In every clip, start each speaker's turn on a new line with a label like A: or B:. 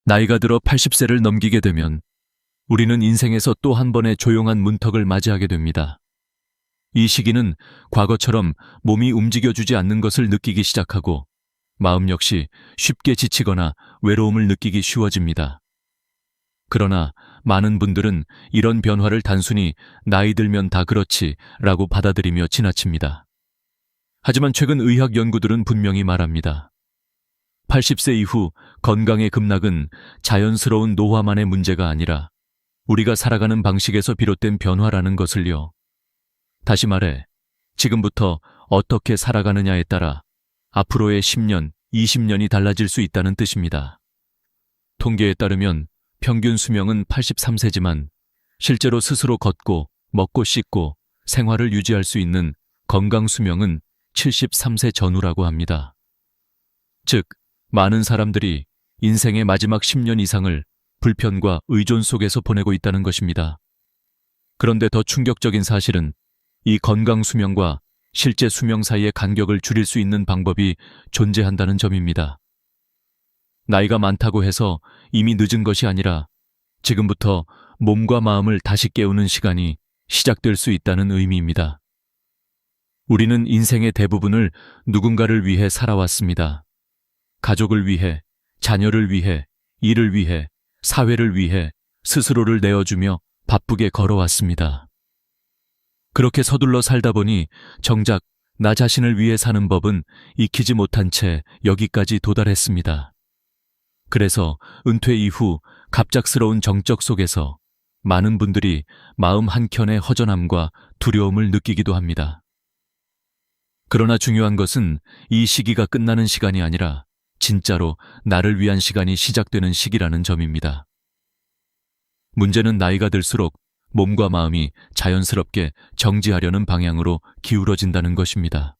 A: 나이가 들어 80세를 넘기게 되면 우리는 인생에서 또 한 번의 조용한 문턱을 맞이하게 됩니다. 이 시기는 과거처럼 몸이 움직여주지 않는 것을 느끼기 시작하고 마음 역시 쉽게 지치거나 외로움을 느끼기 쉬워집니다. 그러나 많은 분들은 이런 변화를 단순히 나이 들면 다 그렇지 라고 받아들이며 지나칩니다. 하지만 최근 의학 연구들은 분명히 말합니다. 80세 이후 건강의 급락은 자연스러운 노화만의 문제가 아니라 우리가 살아가는 방식에서 비롯된 변화라는 것을요. 다시 말해, 지금부터 어떻게 살아가느냐에 따라 앞으로의 10년, 20년이 달라질 수 있다는 뜻입니다. 통계에 따르면 평균 수명은 83세지만 실제로 스스로 걷고 먹고 씻고 생활을 유지할 수 있는 건강 수명은 73세 전후라고 합니다. 즉, 많은 사람들이 인생의 마지막 10년 이상을 불편과 의존 속에서 보내고 있다는 것입니다. 그런데 더 충격적인 사실은 이 건강 수명과 실제 수명 사이의 간격을 줄일 수 있는 방법이 존재한다는 점입니다. 나이가 많다고 해서 이미 늦은 것이 아니라 지금부터 몸과 마음을 다시 깨우는 시간이 시작될 수 있다는 의미입니다. 우리는 인생의 대부분을 누군가를 위해 살아왔습니다. 가족을 위해, 자녀를 위해, 일을 위해, 사회를 위해 스스로를 내어주며 바쁘게 걸어왔습니다. 그렇게 서둘러 살다 보니 정작 나 자신을 위해 사는 법은 익히지 못한 채 여기까지 도달했습니다. 그래서 은퇴 이후 갑작스러운 정적 속에서 많은 분들이 마음 한켠의 허전함과 두려움을 느끼기도 합니다. 그러나 중요한 것은 이 시기가 끝나는 시간이 아니라 진짜로 나를 위한 시간이 시작되는 시기라는 점입니다. 문제는 나이가 들수록 몸과 마음이 자연스럽게 정지하려는 방향으로 기울어진다는 것입니다.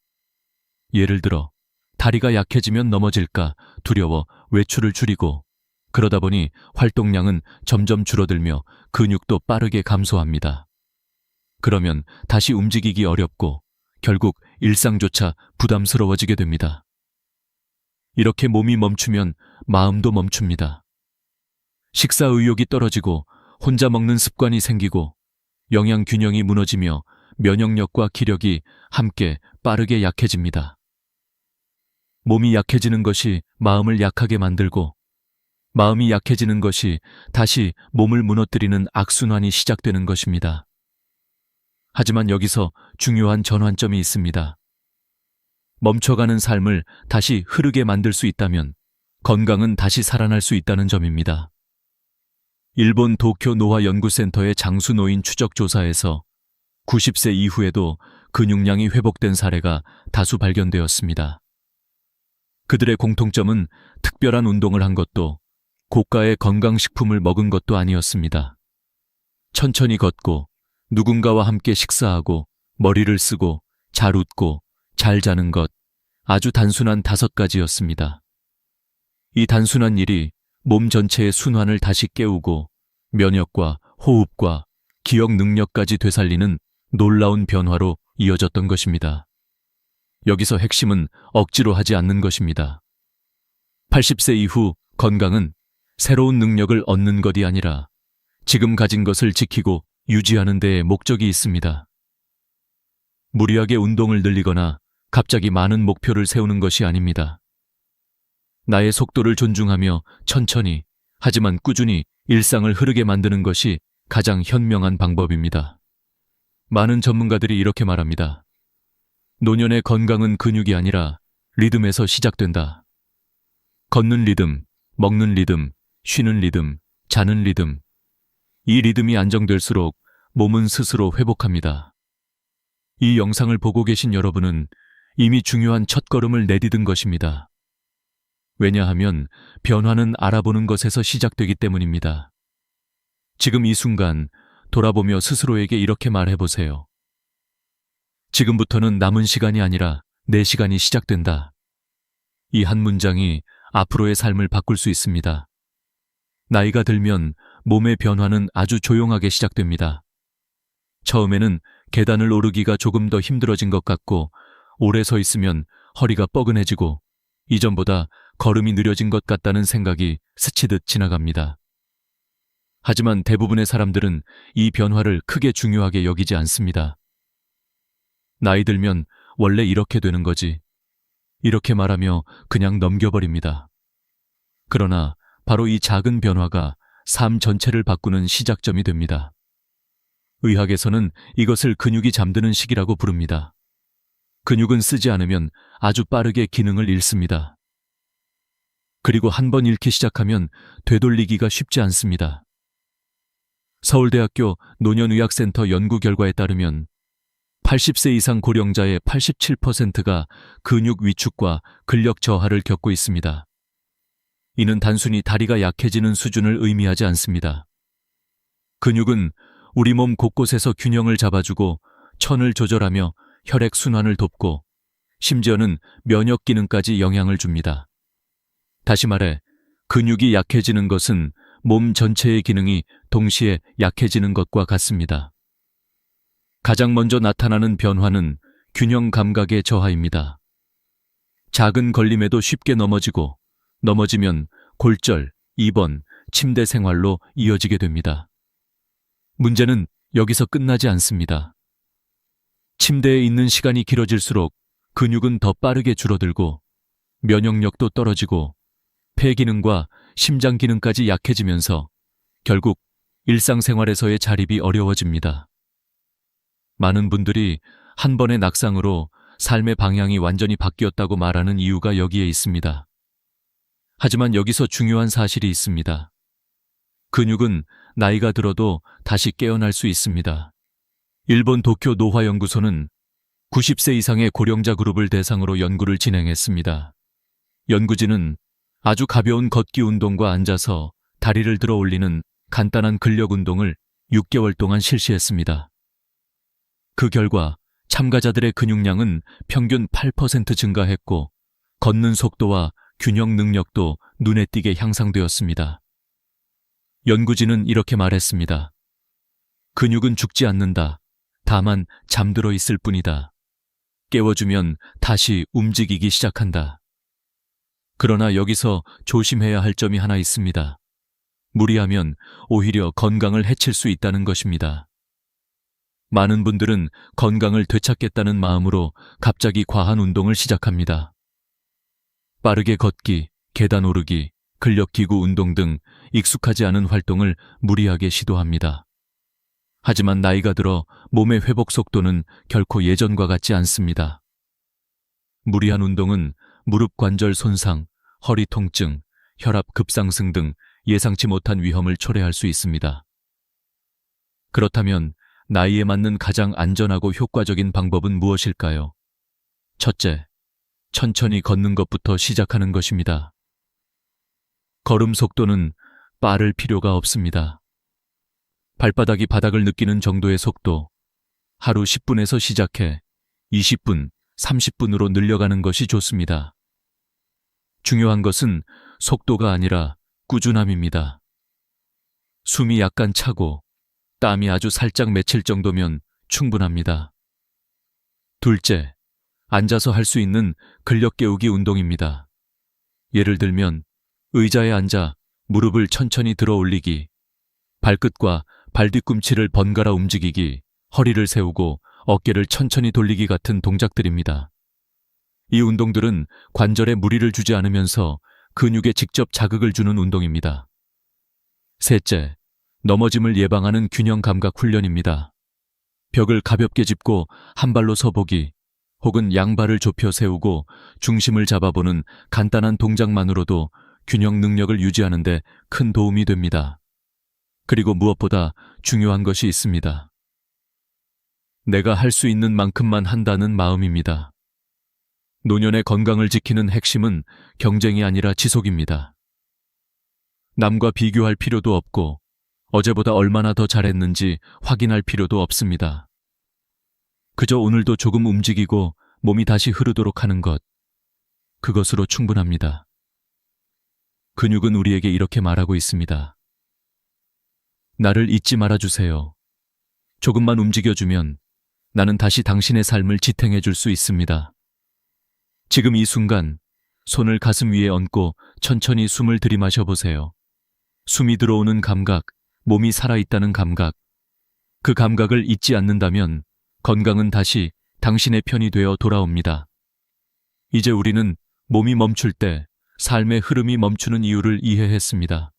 A: 예를 들어 다리가 약해지면 넘어질까 두려워 외출을 줄이고 그러다 보니 활동량은 점점 줄어들며 근육도 빠르게 감소합니다. 그러면 다시 움직이기 어렵고 결국 일상조차 부담스러워지게 됩니다. 이렇게 몸이 멈추면 마음도 멈춥니다. 식사 의욕이 떨어지고 혼자 먹는 습관이 생기고 영양 균형이 무너지며 면역력과 기력이 함께 빠르게 약해집니다. 몸이 약해지는 것이 마음을 약하게 만들고 마음이 약해지는 것이 다시 몸을 무너뜨리는 악순환이 시작되는 것입니다. 하지만 여기서 중요한 전환점이 있습니다. 멈춰가는 삶을 다시 흐르게 만들 수 있다면 건강은 다시 살아날 수 있다는 점입니다. 일본 도쿄 노화 연구센터의 장수 노인 추적 조사에서 90세 이후에도 근육량이 회복된 사례가 다수 발견되었습니다. 그들의 공통점은 특별한 운동을 한 것도 고가의 건강식품을 먹은 것도 아니었습니다. 천천히 걷고 누군가와 함께 식사하고 머리를 쓰고 잘 웃고 잘 자는 것, 아주 단순한 5가지였습니다. 이 단순한 일이 몸 전체의 순환을 다시 깨우고 면역과 호흡과 기억 능력까지 되살리는 놀라운 변화로 이어졌던 것입니다. 여기서 핵심은 억지로 하지 않는 것입니다. 80세 이후 건강은 새로운 능력을 얻는 것이 아니라 지금 가진 것을 지키고 유지하는 데에 목적이 있습니다. 무리하게 운동을 늘리거나 갑자기 많은 목표를 세우는 것이 아닙니다. 나의 속도를 존중하며 천천히 하지만 꾸준히 일상을 흐르게 만드는 것이 가장 현명한 방법입니다. 많은 전문가들이 이렇게 말합니다. 노년의 건강은 근육이 아니라 리듬에서 시작된다. 걷는 리듬, 먹는 리듬, 쉬는 리듬, 자는 리듬. 이 리듬이 안정될수록 몸은 스스로 회복합니다. 이 영상을 보고 계신 여러분은 이미 중요한 첫걸음을 내디딘 것입니다. 왜냐하면 변화는 알아보는 것에서 시작되기 때문입니다. 지금 이 순간 돌아보며 스스로에게 이렇게 말해보세요. 지금부터는 남은 시간이 아니라 내 시간이 시작된다. 이 한 문장이 앞으로의 삶을 바꿀 수 있습니다. 나이가 들면 몸의 변화는 아주 조용하게 시작됩니다. 처음에는 계단을 오르기가 조금 더 힘들어진 것 같고 오래 서 있으면 허리가 뻐근해지고 이전보다 걸음이 느려진 것 같다는 생각이 스치듯 지나갑니다. 하지만 대부분의 사람들은 이 변화를 크게 중요하게 여기지 않습니다. 나이 들면 원래 이렇게 되는 거지. 이렇게 말하며 그냥 넘겨버립니다. 그러나 바로 이 작은 변화가 삶 전체를 바꾸는 시작점이 됩니다. 의학에서는 이것을 근육이 잠드는 시기라고 부릅니다. 근육은 쓰지 않으면 아주 빠르게 기능을 잃습니다. 그리고 한 번 잃기 시작하면 되돌리기가 쉽지 않습니다. 서울대학교 노년의학센터 연구 결과에 따르면 80세 이상 고령자의 87%가 근육 위축과 근력 저하를 겪고 있습니다. 이는 단순히 다리가 약해지는 수준을 의미하지 않습니다. 근육은 우리 몸 곳곳에서 균형을 잡아주고 천을 조절하며 혈액 순환을 돕고 심지어는 면역 기능까지 영향을 줍니다. 다시 말해, 근육이 약해지는 것은 몸 전체의 기능이 동시에 약해지는 것과 같습니다. 가장 먼저 나타나는 변화는 균형 감각의 저하입니다. 작은 걸림에도 쉽게 넘어지면 골절, 입원, 침대 생활로 이어지게 됩니다. 문제는 여기서 끝나지 않습니다. 침대에 있는 시간이 길어질수록 근육은 더 빠르게 줄어들고 면역력도 떨어지고 폐 기능과 심장 기능까지 약해지면서 결국 일상생활에서의 자립이 어려워집니다. 많은 분들이 한 번의 낙상으로 삶의 방향이 완전히 바뀌었다고 말하는 이유가 여기에 있습니다. 하지만 여기서 중요한 사실이 있습니다. 근육은 나이가 들어도 다시 깨어날 수 있습니다. 일본 도쿄 노화연구소는 90세 이상의 고령자 그룹을 대상으로 연구를 진행했습니다. 연구진은 아주 가벼운 걷기 운동과 앉아서 다리를 들어 올리는 간단한 근력 운동을 6개월 동안 실시했습니다. 그 결과 참가자들의 근육량은 평균 8% 증가했고 걷는 속도와 균형 능력도 눈에 띄게 향상되었습니다. 연구진은 이렇게 말했습니다. 근육은 죽지 않는다. 다만 잠들어 있을 뿐이다. 깨워주면 다시 움직이기 시작한다. 그러나 여기서 조심해야 할 점이 하나 있습니다. 무리하면 오히려 건강을 해칠 수 있다는 것입니다. 많은 분들은 건강을 되찾겠다는 마음으로 갑자기 과한 운동을 시작합니다. 빠르게 걷기, 계단 오르기, 근력기구 운동 등 익숙하지 않은 활동을 무리하게 시도합니다. 하지만 나이가 들어 몸의 회복 속도는 결코 예전과 같지 않습니다. 무리한 운동은 무릎 관절 손상, 허리 통증, 혈압 급상승 등 예상치 못한 위험을 초래할 수 있습니다. 그렇다면 나이에 맞는 가장 안전하고 효과적인 방법은 무엇일까요? 첫째, 천천히 걷는 것부터 시작하는 것입니다. 걸음 속도는 빠를 필요가 없습니다. 발바닥이 바닥을 느끼는 정도의 속도, 하루 10분에서 시작해 20분, 30분으로 늘려가는 것이 좋습니다. 중요한 것은 속도가 아니라 꾸준함입니다. 숨이 약간 차고 땀이 아주 살짝 맺힐 정도면 충분합니다. 둘째, 앉아서 할 수 있는 근력 깨우기 운동입니다. 예를 들면 의자에 앉아 무릎을 천천히 들어 올리기, 발끝과 발뒤꿈치를 번갈아 움직이기, 허리를 세우고 어깨를 천천히 돌리기 같은 동작들입니다. 이 운동들은 관절에 무리를 주지 않으면서 근육에 직접 자극을 주는 운동입니다. 셋째, 넘어짐을 예방하는 균형 감각 훈련입니다. 벽을 가볍게 짚고 한 발로 서보기, 혹은 양발을 좁혀 세우고 중심을 잡아보는 간단한 동작만으로도 균형 능력을 유지하는 데 큰 도움이 됩니다. 그리고 무엇보다 중요한 것이 있습니다. 내가 할 수 있는 만큼만 한다는 마음입니다. 노년의 건강을 지키는 핵심은 경쟁이 아니라 지속입니다. 남과 비교할 필요도 없고 어제보다 얼마나 더 잘했는지 확인할 필요도 없습니다. 그저 오늘도 조금 움직이고 몸이 다시 흐르도록 하는 것, 그것으로 충분합니다. 근육은 우리에게 이렇게 말하고 있습니다. 나를 잊지 말아주세요. 조금만 움직여주면 나는 다시 당신의 삶을 지탱해 줄 수 있습니다. 지금 이 순간 손을 가슴 위에 얹고 천천히 숨을 들이마셔 보세요. 숨이 들어오는 감각, 몸이 살아있다는 감각. 그 감각을 잊지 않는다면 건강은 다시 당신의 편이 되어 돌아옵니다. 이제 우리는 몸이 멈출 때 삶의 흐름이 멈추는 이유를 이해했습니다.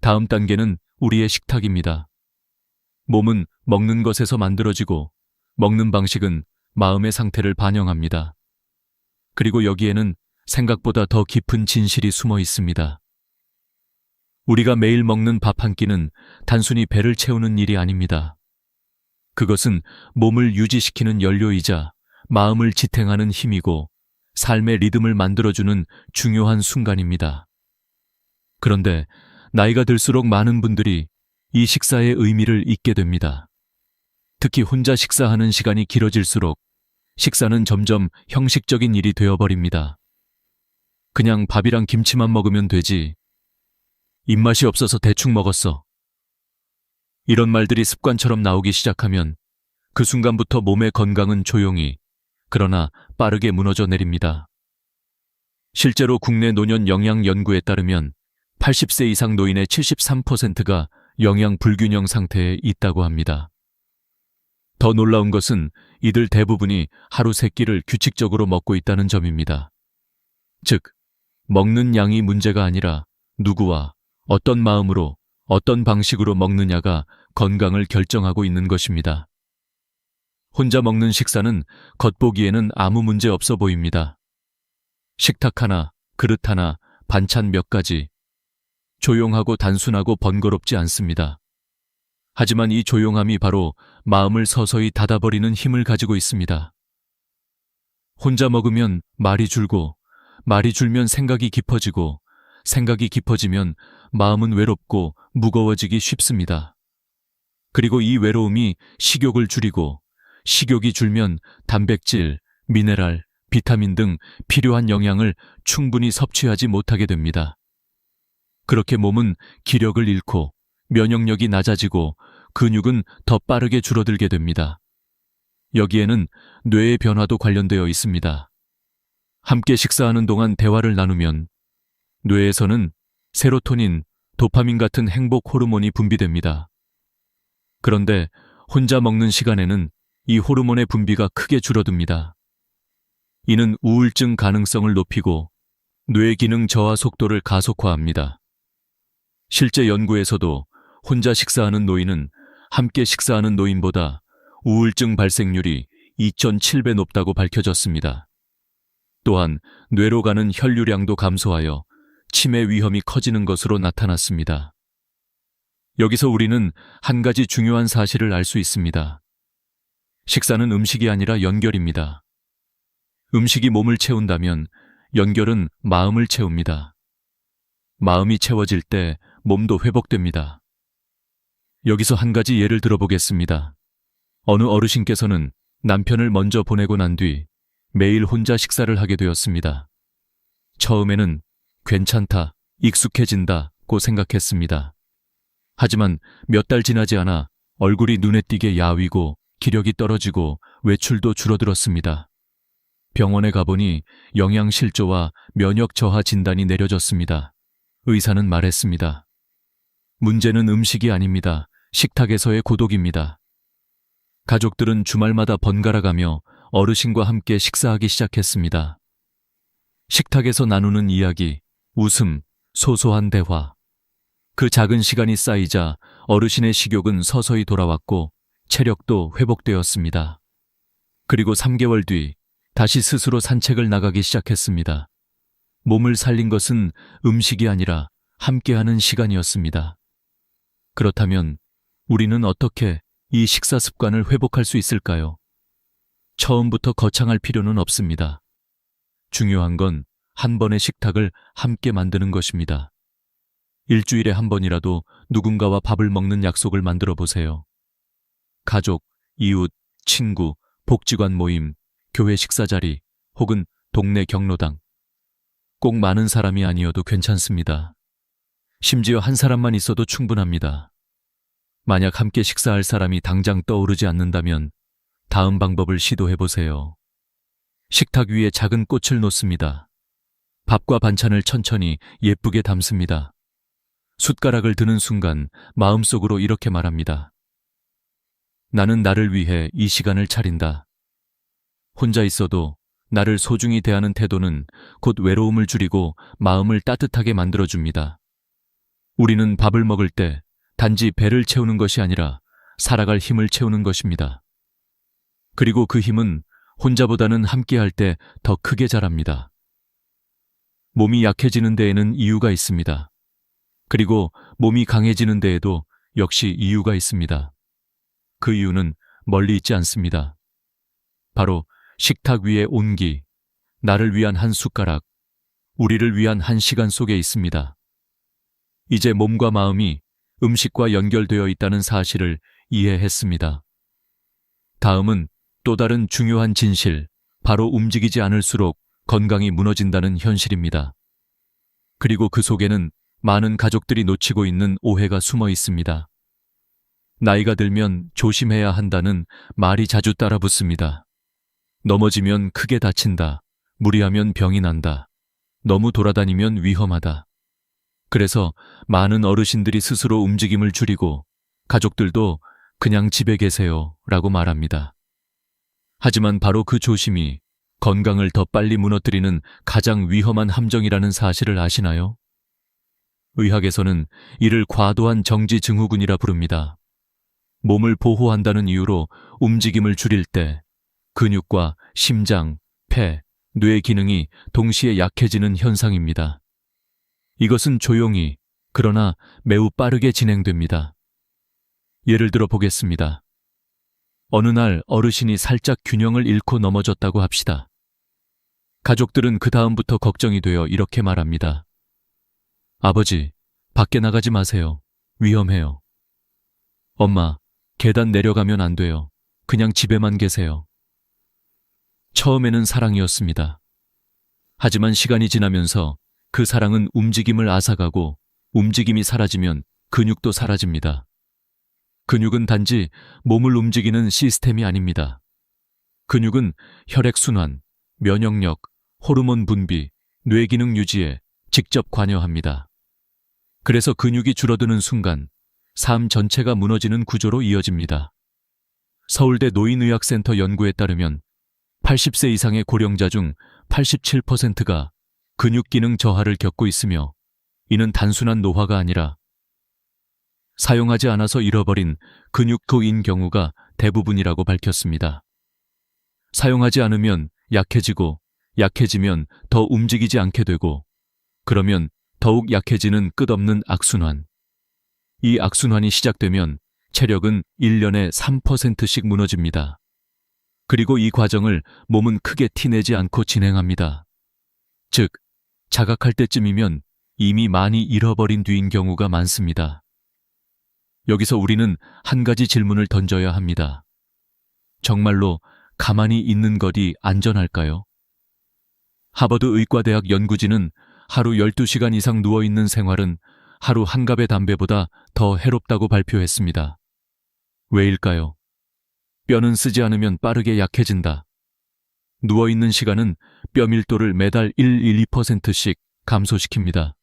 A: 다음 단계는 우리의 식탁입니다. 몸은 먹는 것에서 만들어지고 먹는 방식은 마음의 상태를 반영합니다. 그리고 여기에는 생각보다 더 깊은 진실이 숨어 있습니다. 우리가 매일 먹는 밥 한 끼는 단순히 배를 채우는 일이 아닙니다. 그것은 몸을 유지시키는 연료이자 마음을 지탱하는 힘이고 삶의 리듬을 만들어주는 중요한 순간입니다. 그런데 나이가 들수록 많은 분들이 이 식사의 의미를 잊게 됩니다. 특히 혼자 식사하는 시간이 길어질수록 식사는 점점 형식적인 일이 되어버립니다. 그냥 밥이랑 김치만 먹으면 되지. 입맛이 없어서 대충 먹었어. 이런 말들이 습관처럼 나오기 시작하면 그 순간부터 몸의 건강은 조용히, 그러나 빠르게 무너져 내립니다. 실제로 국내 노년 영양 연구에 따르면 80세 이상 노인의 73%가 영양 불균형 상태에 있다고 합니다. 더 놀라운 것은 이들 대부분이 하루 3끼를 규칙적으로 먹고 있다는 점입니다. 즉, 먹는 양이 문제가 아니라 누구와 어떤 마음으로 어떤 방식으로 먹느냐가 건강을 결정하고 있는 것입니다. 혼자 먹는 식사는 겉보기에는 아무 문제 없어 보입니다. 식탁 하나, 그릇 하나, 반찬 몇 가지. 조용하고 단순하고 번거롭지 않습니다. 하지만 이 조용함이 바로 마음을 서서히 닫아버리는 힘을 가지고 있습니다. 혼자 먹으면 말이 줄고, 말이 줄면 생각이 깊어지고, 생각이 깊어지면 마음은 외롭고 무거워지기 쉽습니다. 그리고 이 외로움이 식욕을 줄이고, 식욕이 줄면 단백질, 미네랄, 비타민 등 필요한 영양을 충분히 섭취하지 못하게 됩니다. 그렇게 몸은 기력을 잃고 면역력이 낮아지고 근육은 더 빠르게 줄어들게 됩니다. 여기에는 뇌의 변화도 관련되어 있습니다. 함께 식사하는 동안 대화를 나누면 뇌에서는 세로토닌, 도파민 같은 행복 호르몬이 분비됩니다. 그런데 혼자 먹는 시간에는 이 호르몬의 분비가 크게 줄어듭니다. 이는 우울증 가능성을 높이고 뇌 기능 저하 속도를 가속화합니다. 실제 연구에서도 혼자 식사하는 노인은 함께 식사하는 노인보다 우울증 발생률이 2.7배 높다고 밝혀졌습니다. 또한 뇌로 가는 혈류량도 감소하여 치매 위험이 커지는 것으로 나타났습니다. 여기서 우리는 한 가지 중요한 사실을 알 수 있습니다. 식사는 음식이 아니라 연결입니다. 음식이 몸을 채운다면 연결은 마음을 채웁니다. 마음이 채워질 때 몸도 회복됩니다. 여기서 한 가지 예를 들어보겠습니다. 어느 어르신께서는 남편을 먼저 보내고 난 뒤 매일 혼자 식사를 하게 되었습니다. 처음에는 괜찮다, 익숙해진다고 생각했습니다. 하지만 몇 달 지나지 않아 얼굴이 눈에 띄게 야위고 기력이 떨어지고 외출도 줄어들었습니다. 병원에 가보니 영양실조와 면역 저하 진단이 내려졌습니다. 의사는 말했습니다. 문제는 음식이 아닙니다. 식탁에서의 고독입니다. 가족들은 주말마다 번갈아가며 어르신과 함께 식사하기 시작했습니다. 식탁에서 나누는 이야기, 웃음, 소소한 대화. 그 작은 시간이 쌓이자 어르신의 식욕은 서서히 돌아왔고 체력도 회복되었습니다. 그리고 3개월 뒤 다시 스스로 산책을 나가기 시작했습니다. 몸을 살린 것은 음식이 아니라 함께하는 시간이었습니다. 그렇다면 우리는 어떻게 이 식사 습관을 회복할 수 있을까요? 처음부터 거창할 필요는 없습니다. 중요한 건 한 번의 식탁을 함께 만드는 것입니다. 일주일에 한 번이라도 누군가와 밥을 먹는 약속을 만들어 보세요. 가족, 이웃, 친구, 복지관 모임, 교회 식사자리, 혹은 동네 경로당. 꼭 많은 사람이 아니어도 괜찮습니다. 심지어 한 사람만 있어도 충분합니다. 만약 함께 식사할 사람이 당장 떠오르지 않는다면 다음 방법을 시도해 보세요. 식탁 위에 작은 꽃을 놓습니다. 밥과 반찬을 천천히 예쁘게 담습니다. 숟가락을 드는 순간 마음속으로 이렇게 말합니다. 나는 나를 위해 이 시간을 차린다. 혼자 있어도 나를 소중히 대하는 태도는 곧 외로움을 줄이고 마음을 따뜻하게 만들어줍니다. 우리는 밥을 먹을 때 단지 배를 채우는 것이 아니라 살아갈 힘을 채우는 것입니다. 그리고 그 힘은 혼자보다는 함께할 때 더 크게 자랍니다. 몸이 약해지는 데에는 이유가 있습니다. 그리고 몸이 강해지는 데에도 역시 이유가 있습니다. 그 이유는 멀리 있지 않습니다. 바로 식탁 위의 온기, 나를 위한 한 숟가락, 우리를 위한 한 시간 속에 있습니다. 이제 몸과 마음이 음식과 연결되어 있다는 사실을 이해했습니다. 다음은 또 다른 중요한 진실, 바로 움직이지 않을수록 건강이 무너진다는 현실입니다. 그리고 그 속에는 많은 가족들이 놓치고 있는 오해가 숨어 있습니다. 나이가 들면 조심해야 한다는 말이 자주 따라붙습니다. 넘어지면 크게 다친다. 무리하면 병이 난다. 너무 돌아다니면 위험하다. 그래서 많은 어르신들이 스스로 움직임을 줄이고 가족들도 그냥 집에 계세요 라고 말합니다. 하지만 바로 그 조심이 건강을 더 빨리 무너뜨리는 가장 위험한 함정이라는 사실을 아시나요? 의학에서는 이를 과도한 정지 증후군이라 부릅니다. 몸을 보호한다는 이유로 움직임을 줄일 때 근육과 심장, 폐, 뇌 기능이 동시에 약해지는 현상입니다. 이것은 조용히, 그러나 매우 빠르게 진행됩니다. 예를 들어 보겠습니다. 어느 날 어르신이 살짝 균형을 잃고 넘어졌다고 합시다. 가족들은 그 다음부터 걱정이 되어 이렇게 말합니다. 아버지, 밖에 나가지 마세요. 위험해요. 엄마, 계단 내려가면 안 돼요. 그냥 집에만 계세요. 처음에는 사랑이었습니다. 하지만 시간이 지나면서 그 사랑은 움직임을 앗아가고 움직임이 사라지면 근육도 사라집니다. 근육은 단지 몸을 움직이는 시스템이 아닙니다. 근육은 혈액순환, 면역력, 호르몬 분비, 뇌기능 유지에 직접 관여합니다. 그래서 근육이 줄어드는 순간 삶 전체가 무너지는 구조로 이어집니다. 서울대 노인의학센터 연구에 따르면 80세 이상의 고령자 중 87%가 근육 기능 저하를 겪고 있으며 이는 단순한 노화가 아니라 사용하지 않아서 잃어버린 근육토인 경우가 대부분이라고 밝혔습니다. 사용하지 않으면 약해지고 약해지면 더 움직이지 않게 되고 그러면 더욱 약해지는 끝없는 악순환. 이 악순환이 시작되면 체력은 1년에 3%씩 무너집니다. 그리고 이 과정을 몸은 크게 티내지 않고 진행합니다. 즉, 자각할 때쯤이면 이미 많이 잃어버린 뒤인 경우가 많습니다. 여기서 우리는 한 가지 질문을 던져야 합니다. 정말로 가만히 있는 것이 안전할까요? 하버드 의과대학 연구진은 하루 12시간 이상 누워있는 생활은 하루 한 갑의 담배보다 더 해롭다고 발표했습니다. 왜일까요? 뼈는 쓰지 않으면 빠르게 약해진다. 누워있는 시간은 뼈 밀도를 매달 1-2%씩 감소시킵니다.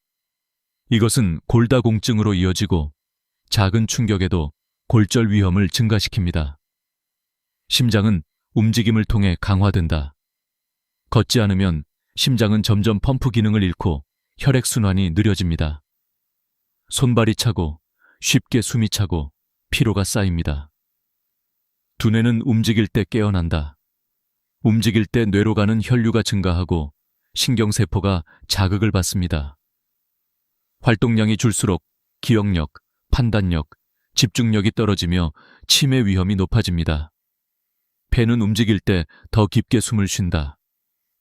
A: 이것은 골다공증으로 이어지고 작은 충격에도 골절 위험을 증가시킵니다. 심장은 움직임을 통해 강화된다. 걷지 않으면 심장은 점점 펌프 기능을 잃고 혈액순환이 느려집니다. 손발이 차고 쉽게 숨이 차고 피로가 쌓입니다. 두뇌는 움직일 때 깨어난다. 움직일 때 뇌로 가는 혈류가 증가하고 신경세포가 자극을 받습니다. 활동량이 줄수록 기억력, 판단력, 집중력이 떨어지며 치매 위험이 높아집니다. 폐는 움직일 때 더 깊게 숨을 쉰다.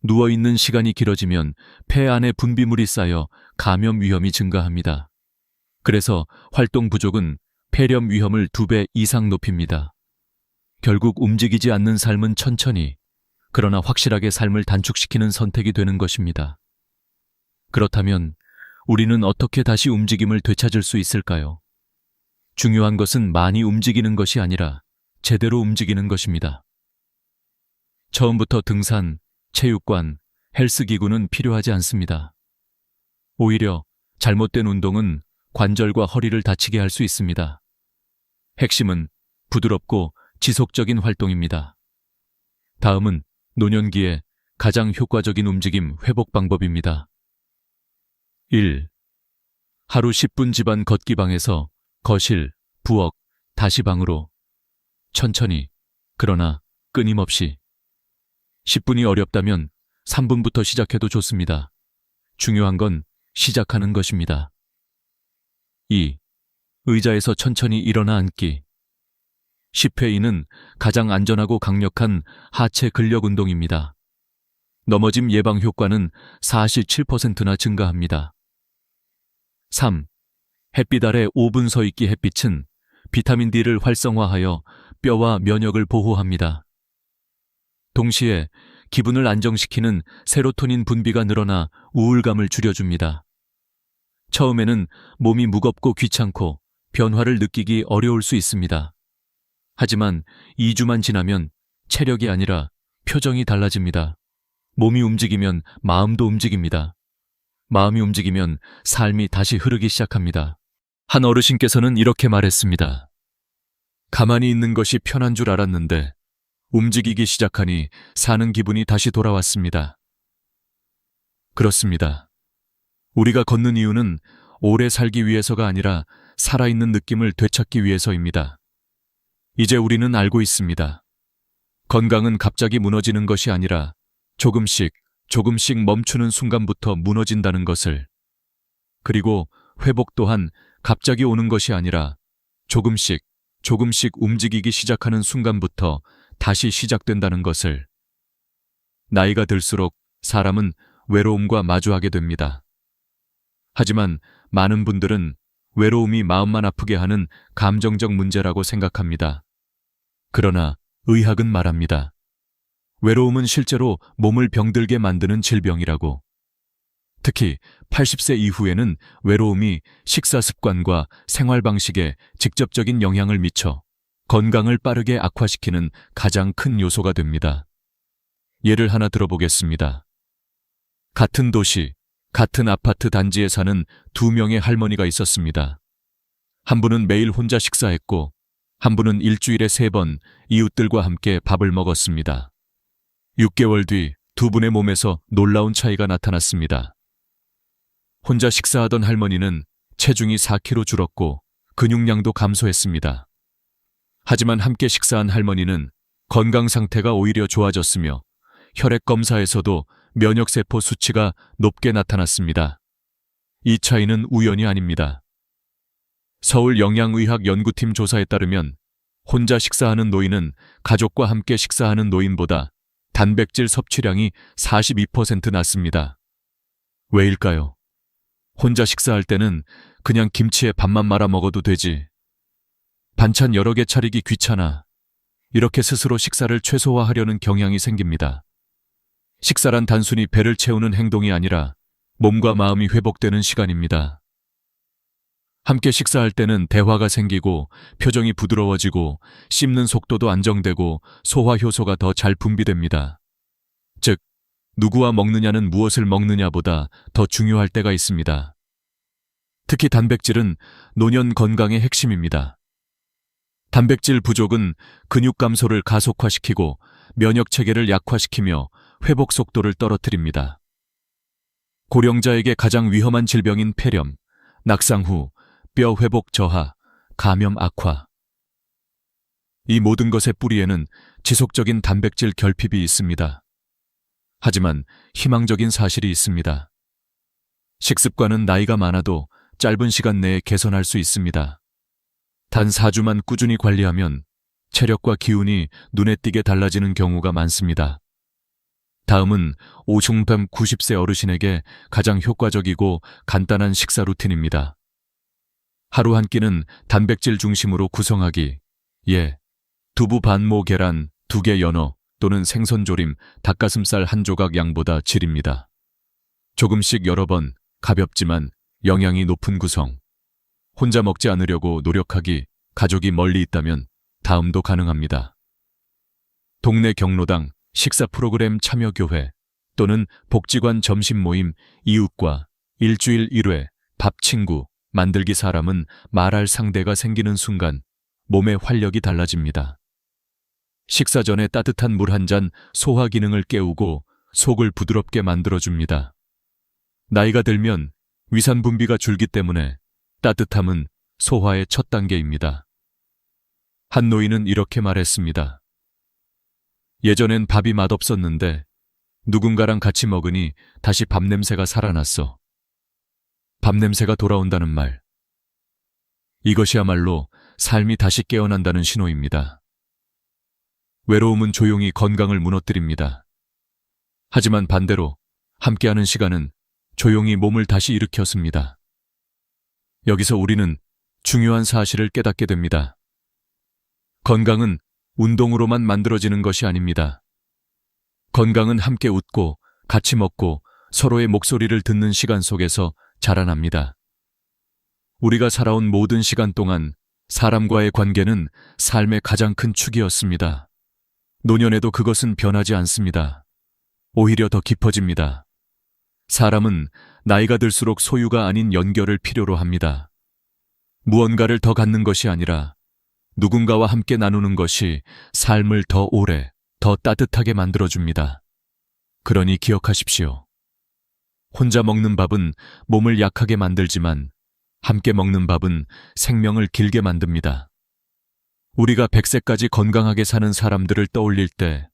A: 누워있는 시간이 길어지면 폐 안에 분비물이 쌓여 감염 위험이 증가합니다. 그래서 활동 부족은 폐렴 위험을 2배 이상 높입니다. 결국 움직이지 않는 삶은 천천히, 그러나 확실하게 삶을 단축시키는 선택이 되는 것입니다. 그렇다면 우리는 어떻게 다시 움직임을 되찾을 수 있을까요? 중요한 것은 많이 움직이는 것이 아니라 제대로 움직이는 것입니다. 처음부터 등산, 체육관, 헬스기구는 필요하지 않습니다. 오히려 잘못된 운동은 관절과 허리를 다치게 할 수 있습니다. 핵심은 부드럽고 지속적인 활동입니다. 다음은 노년기에 가장 효과적인 움직임 회복 방법입니다. 1. 하루 10분 집안 걷기 방에서 거실, 부엌, 다시 방으로 천천히, 그러나 끊임없이. 10분이 어렵다면 3분부터 시작해도 좋습니다. 중요한 건 시작하는 것입니다. 2. 의자에서 천천히 일어나 앉기. 10회 이는 가장 안전하고 강력한 하체 근력 운동입니다. 넘어짐 예방 효과는 47%나 증가합니다. 3. 햇빛 아래 5분 서 있기. 햇빛은 비타민 D를 활성화하여 뼈와 면역을 보호합니다. 동시에 기분을 안정시키는 세로토닌 분비가 늘어나 우울감을 줄여줍니다. 처음에는 몸이 무겁고 귀찮고 변화를 느끼기 어려울 수 있습니다. 하지만 2주만 지나면 체력이 아니라 표정이 달라집니다. 몸이 움직이면 마음도 움직입니다. 마음이 움직이면 삶이 다시 흐르기 시작합니다. 한 어르신께서는 이렇게 말했습니다. 가만히 있는 것이 편한 줄 알았는데 움직이기 시작하니 사는 기분이 다시 돌아왔습니다. 그렇습니다. 우리가 걷는 이유는 오래 살기 위해서가 아니라 살아있는 느낌을 되찾기 위해서입니다. 이제 우리는 알고 있습니다. 건강은 갑자기 무너지는 것이 아니라 조금씩 멈추는 순간부터 무너진다는 것을. 그리고 회복 또한 갑자기 오는 것이 아니라 조금씩 움직이기 시작하는 순간부터 다시 시작된다는 것을. 나이가 들수록 사람은 외로움과 마주하게 됩니다. 하지만 많은 분들은 외로움이 마음만 아프게 하는 감정적 문제라고 생각합니다. 그러나 의학은 말합니다. 외로움은 실제로 몸을 병들게 만드는 질병이라고. 특히 80세 이후에는 외로움이 식사 습관과 생활 방식에 직접적인 영향을 미쳐 건강을 빠르게 악화시키는 가장 큰 요소가 됩니다. 예를 하나 들어보겠습니다. 같은 도시, 같은 아파트 단지에 사는 2명의 할머니가 있었습니다. 한 분은 매일 혼자 식사했고, 한 분은 일주일에 3번 이웃들과 함께 밥을 먹었습니다. 6개월 뒤 2분의 몸에서 놀라운 차이가 나타났습니다. 혼자 식사하던 할머니는 체중이 4kg 줄었고 근육량도 감소했습니다. 하지만 함께 식사한 할머니는 건강 상태가 오히려 좋아졌으며 혈액 검사에서도 면역세포 수치가 높게 나타났습니다. 이 차이는 우연이 아닙니다. 서울 영양의학연구팀 조사에 따르면 혼자 식사하는 노인은 가족과 함께 식사하는 노인보다 단백질 섭취량이 42% 낮습니다. 왜일까요? 혼자 식사할 때는 그냥 김치에 밥만 말아 먹어도 되지. 반찬 여러 개 차리기 귀찮아. 이렇게 스스로 식사를 최소화하려는 경향이 생깁니다. 식사란 단순히 배를 채우는 행동이 아니라 몸과 마음이 회복되는 시간입니다. 함께 식사할 때는 대화가 생기고 표정이 부드러워지고 씹는 속도도 안정되고 소화 효소가 더 잘 분비됩니다. 즉, 누구와 먹느냐는 무엇을 먹느냐보다 더 중요할 때가 있습니다. 특히 단백질은 노년 건강의 핵심입니다. 단백질 부족은 근육 감소를 가속화시키고 면역 체계를 약화시키며 회복 속도를 떨어뜨립니다. 고령자에게 가장 위험한 질병인 폐렴, 낙상 후 뼈 회복 저하, 감염 악화. 이 모든 것의 뿌리에는 지속적인 단백질 결핍이 있습니다. 하지만 희망적인 사실이 있습니다. 식습관은 나이가 많아도 짧은 시간 내에 개선할 수 있습니다. 단 4주만 꾸준히 관리하면 체력과 기운이 눈에 띄게 달라지는 경우가 많습니다. 다음은 오중병 90세 어르신에게 가장 효과적이고 간단한 식사 루틴입니다. 하루 한 끼는 단백질 중심으로 구성하기. 예, 두부 반모 계란 2개 연어 또는 생선 조림, 닭가슴살 1조각 양보다 질입니다. 조금씩 여러 번, 가볍지만 영양이 높은 구성. 혼자 먹지 않으려고 노력하기, 가족이 멀리 있다면 다음도 가능합니다. 동네 경로당, 식사 프로그램 참여교회, 또는 복지관 점심 모임, 이웃과 일주일 1회, 밥 친구, 만들기 사람은 말할 상대가 생기는 순간 몸의 활력이 달라집니다. 식사 전에 따뜻한 물 한 잔 소화 기능을 깨우고 속을 부드럽게 만들어줍니다. 나이가 들면 위산 분비가 줄기 때문에 따뜻함은 소화의 첫 단계입니다. 한 노인은 이렇게 말했습니다. 예전엔 밥이 맛없었는데 누군가랑 같이 먹으니 다시 밥 냄새가 살아났어. 밥 냄새가 돌아온다는 말. 이것이야말로 삶이 다시 깨어난다는 신호입니다. 외로움은 조용히 건강을 무너뜨립니다. 하지만 반대로 함께하는 시간은 조용히 몸을 다시 일으켰습니다. 여기서 우리는 중요한 사실을 깨닫게 됩니다. 건강은 운동으로만 만들어지는 것이 아닙니다. 건강은 함께 웃고 같이 먹고 서로의 목소리를 듣는 시간 속에서 자라납니다. 우리가 살아온 모든 시간 동안 사람과의 관계는 삶의 가장 큰 축이었습니다. 노년에도 그것은 변하지 않습니다. 오히려 더 깊어집니다. 사람은 나이가 들수록 소유가 아닌 연결을 필요로 합니다. 무언가를 더 갖는 것이 아니라 누군가와 함께 나누는 것이 삶을 더 오래, 더 따뜻하게 만들어줍니다. 그러니 기억하십시오. 혼자 먹는 밥은 몸을 약하게 만들지만 함께 먹는 밥은 생명을 길게 만듭니다. 우리가 100세까지 건강하게 사는 사람들을 떠올릴 때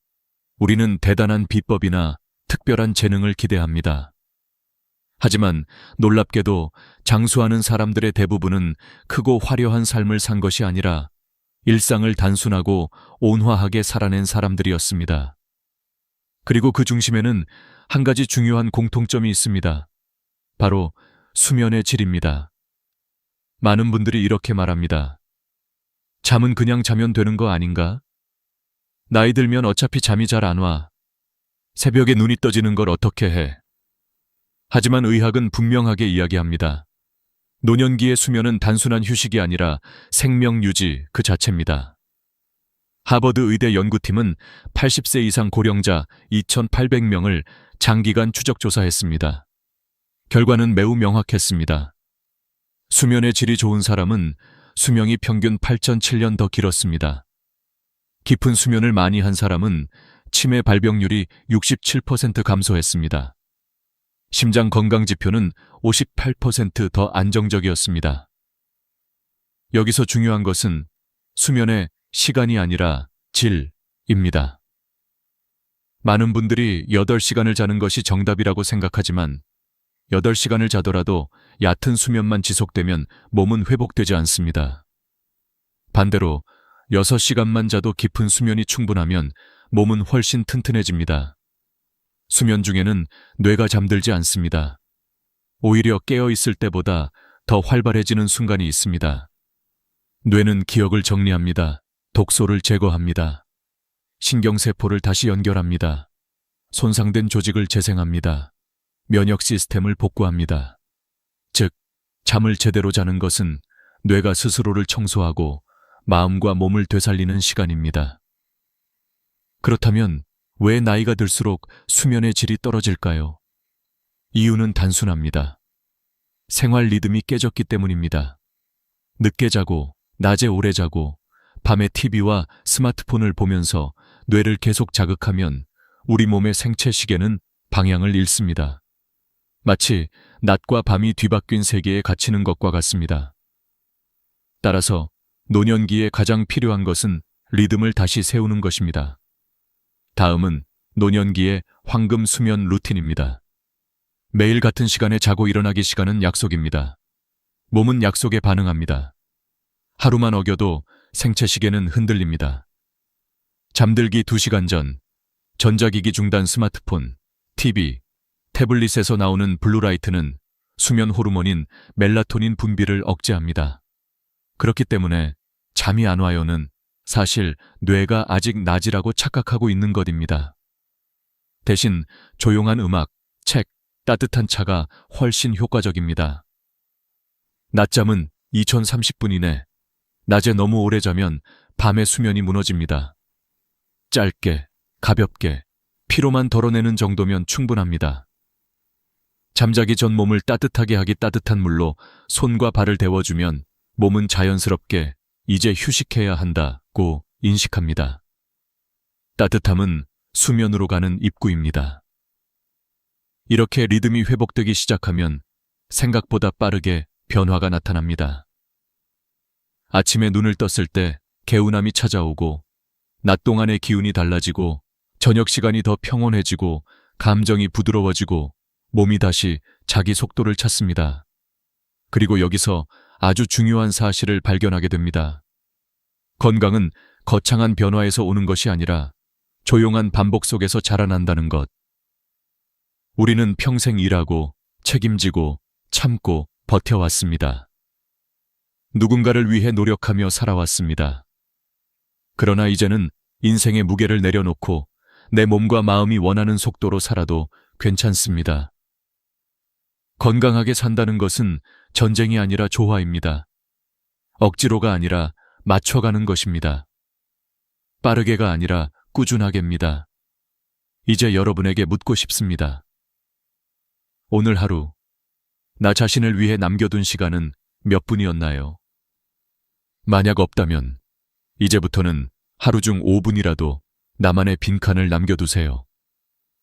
A: 우리는 대단한 비법이나 특별한 재능을 기대합니다. 하지만 놀랍게도 장수하는 사람들의 대부분은 크고 화려한 삶을 산 것이 아니라 일상을 단순하고 온화하게 살아낸 사람들이었습니다. 그리고 그 중심에는 한 가지 중요한 공통점이 있습니다. 바로 수면의 질입니다. 많은 분들이 이렇게 말합니다. 잠은 그냥 자면 되는 거 아닌가? 나이 들면 어차피 잠이 잘 안 와. 새벽에 눈이 떠지는 걸 어떻게 해? 하지만 의학은 분명하게 이야기합니다. 노년기의 수면은 단순한 휴식이 아니라 생명 유지 그 자체입니다. 하버드 의대 연구팀은 80세 이상 고령자 2,800명을 장기간 추적 조사했습니다. 결과는 매우 명확했습니다. 수면의 질이 좋은 사람은 수명이 평균 8.7년 더 길었습니다. 깊은 수면을 많이 한 사람은 치매 발병률이 67% 감소했습니다. 심장 건강 지표는 58% 더 안정적이었습니다. 여기서 중요한 것은 수면의 시간이 아니라 질입니다. 많은 분들이 8시간을 자는 것이 정답이라고 생각하지만 8시간을 자더라도 얕은 수면만 지속되면 몸은 회복되지 않습니다. 반대로 6시간만 자도 깊은 수면이 충분하면 몸은 훨씬 튼튼해집니다. 수면 중에는 뇌가 잠들지 않습니다. 오히려 깨어 있을 때보다 더 활발해지는 순간이 있습니다. 뇌는 기억을 정리합니다. 독소를 제거합니다. 신경세포를 다시 연결합니다. 손상된 조직을 재생합니다. 면역 시스템을 복구합니다. 즉, 잠을 제대로 자는 것은 뇌가 스스로를 청소하고 마음과 몸을 되살리는 시간입니다. 그렇다면 왜 나이가 들수록 수면의 질이 떨어질까요? 이유는 단순합니다. 생활 리듬이 깨졌기 때문입니다. 늦게 자고, 낮에 오래 자고, 밤에 TV와 스마트폰을 보면서 뇌를 계속 자극하면 우리 몸의 생체 시계는 방향을 잃습니다. 마치 낮과 밤이 뒤바뀐 세계에 갇히는 것과 같습니다. 따라서 노년기에 가장 필요한 것은 리듬을 다시 세우는 것입니다. 다음은 노년기의 황금 수면 루틴입니다. 매일 같은 시간에 자고 일어나기 시간은 약속입니다. 몸은 약속에 반응합니다. 하루만 어겨도 생체 시계는 흔들립니다. 잠들기 2시간 전, 전자기기 중단 스마트폰, TV, 태블릿에서 나오는 블루라이트는 수면 호르몬인 멜라토닌 분비를 억제합니다. 그렇기 때문에 잠이 안 와요는 사실 뇌가 아직 낮이라고 착각하고 있는 것입니다. 대신 조용한 음악, 책, 따뜻한 차가 훨씬 효과적입니다. 낮잠은 2030분 이내, 낮에 너무 오래 자면 밤에 수면이 무너집니다. 짧게, 가볍게, 피로만 덜어내는 정도면 충분합니다. 잠자기 전 몸을 따뜻하게 하기 따뜻한 물로 손과 발을 데워주면 몸은 자연스럽게 이제 휴식해야 한다고 인식합니다. 따뜻함은 수면으로 가는 입구입니다. 이렇게 리듬이 회복되기 시작하면 생각보다 빠르게 변화가 나타납니다. 아침에 눈을 떴을 때 개운함이 찾아오고 낮 동안의 기운이 달라지고 저녁 시간이 더 평온해지고 감정이 부드러워지고 몸이 다시 자기 속도를 찾습니다. 그리고 여기서 아주 중요한 사실을 발견하게 됩니다. 건강은 거창한 변화에서 오는 것이 아니라 조용한 반복 속에서 자라난다는 것. 우리는 평생 일하고 책임지고 참고 버텨왔습니다. 누군가를 위해 노력하며 살아왔습니다. 그러나 이제는 인생의 무게를 내려놓고 내 몸과 마음이 원하는 속도로 살아도 괜찮습니다. 건강하게 산다는 것은 전쟁이 아니라 조화입니다. 억지로가 아니라 맞춰가는 것입니다. 빠르게가 아니라 꾸준하게입니다. 이제 여러분에게 묻고 싶습니다. 오늘 하루, 나 자신을 위해 남겨둔 시간은 몇 분이었나요? 만약 없다면, 이제부터는 하루 중 5분이라도 나만의 빈칸을 남겨두세요.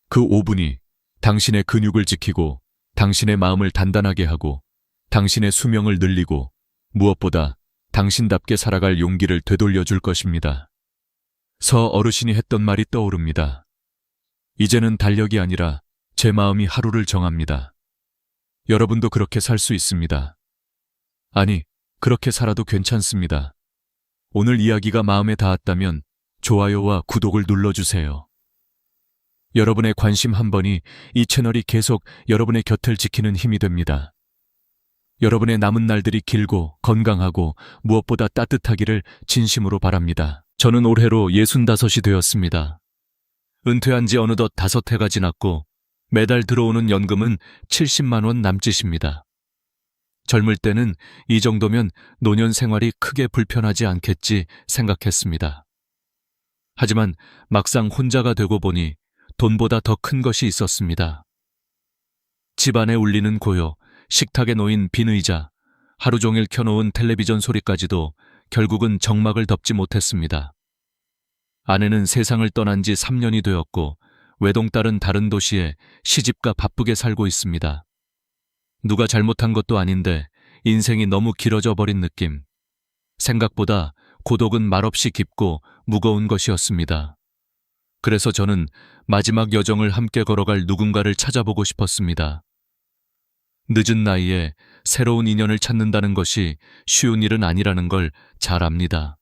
A: 그 5분이 당신의 근육을 지키고, 당신의 마음을 단단하게 하고, 당신의 수명을 늘리고, 무엇보다 당신답게 살아갈 용기를 되돌려줄 것입니다. 서 어르신이 했던 말이 떠오릅니다. 이제는 달력이 아니라 제 마음이 하루를 정합니다. 여러분도 그렇게 살 수 있습니다. 아니, 그렇게 살아도 괜찮습니다. 오늘 이야기가 마음에 닿았다면 좋아요와 구독을 눌러주세요. 여러분의 관심 한 번이 이 채널이 계속 여러분의 곁을 지키는 힘이 됩니다. 여러분의 남은 날들이 길고 건강하고 무엇보다 따뜻하기를 진심으로 바랍니다. 저는 올해로 65이 되었습니다. 은퇴한 지 어느덧 5해가 지났고 매달 들어오는 연금은 70만 원 남짓입니다. 젊을 때는 이 정도면 노년 생활이 크게 불편하지 않겠지 생각했습니다. 하지만 막상 혼자가 되고 보니 돈보다 더 큰 것이 있었습니다. 집안에 울리는 고요, 식탁에 놓인 빈 의자, 하루 종일 켜놓은 텔레비전 소리까지도 결국은 정막을 덮지 못했습니다. 아내는 세상을 떠난 지 3년이 되었고 외동딸은 다른 도시에 시집가 바쁘게 살고 있습니다. 누가 잘못한 것도 아닌데 인생이 너무 길어져 버린 느낌. 생각보다 고독은 말없이 깊고 무거운 것이었습니다. 그래서 저는 마지막 여정을 함께 걸어갈 누군가를 찾아보고 싶었습니다. 늦은 나이에 새로운 인연을 찾는다는 것이 쉬운 일은 아니라는 걸 잘 압니다.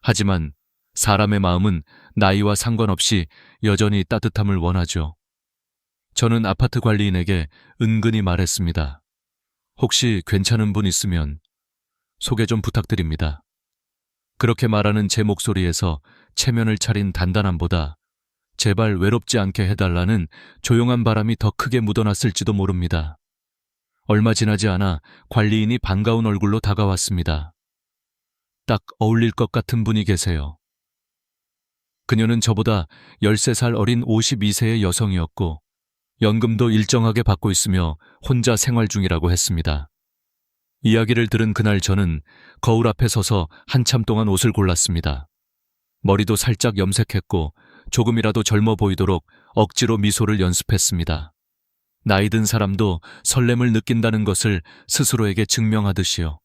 A: 하지만 사람의 마음은 나이와 상관없이 여전히 따뜻함을 원하죠. 저는 아파트 관리인에게 은근히 말했습니다. 혹시 괜찮은 분 있으면 소개 좀 부탁드립니다. 그렇게 말하는 제 목소리에서 체면을 차린 단단함보다 제발 외롭지 않게 해달라는 조용한 바람이 더 크게 묻어났을지도 모릅니다. 얼마 지나지 않아 관리인이 반가운 얼굴로 다가왔습니다. 딱 어울릴 것 같은 분이 계세요. 그녀는 저보다 13살 어린 52세의 여성이었고 연금도 일정하게 받고 있으며 혼자 생활 중이라고 했습니다. 이야기를 들은 그날 저는 거울 앞에 서서 한참 동안 옷을 골랐습니다. 머리도 살짝 염색했고 조금이라도 젊어 보이도록 억지로 미소를 연습했습니다. 나이 든 사람도 설렘을 느낀다는 것을 스스로에게 증명하듯이요.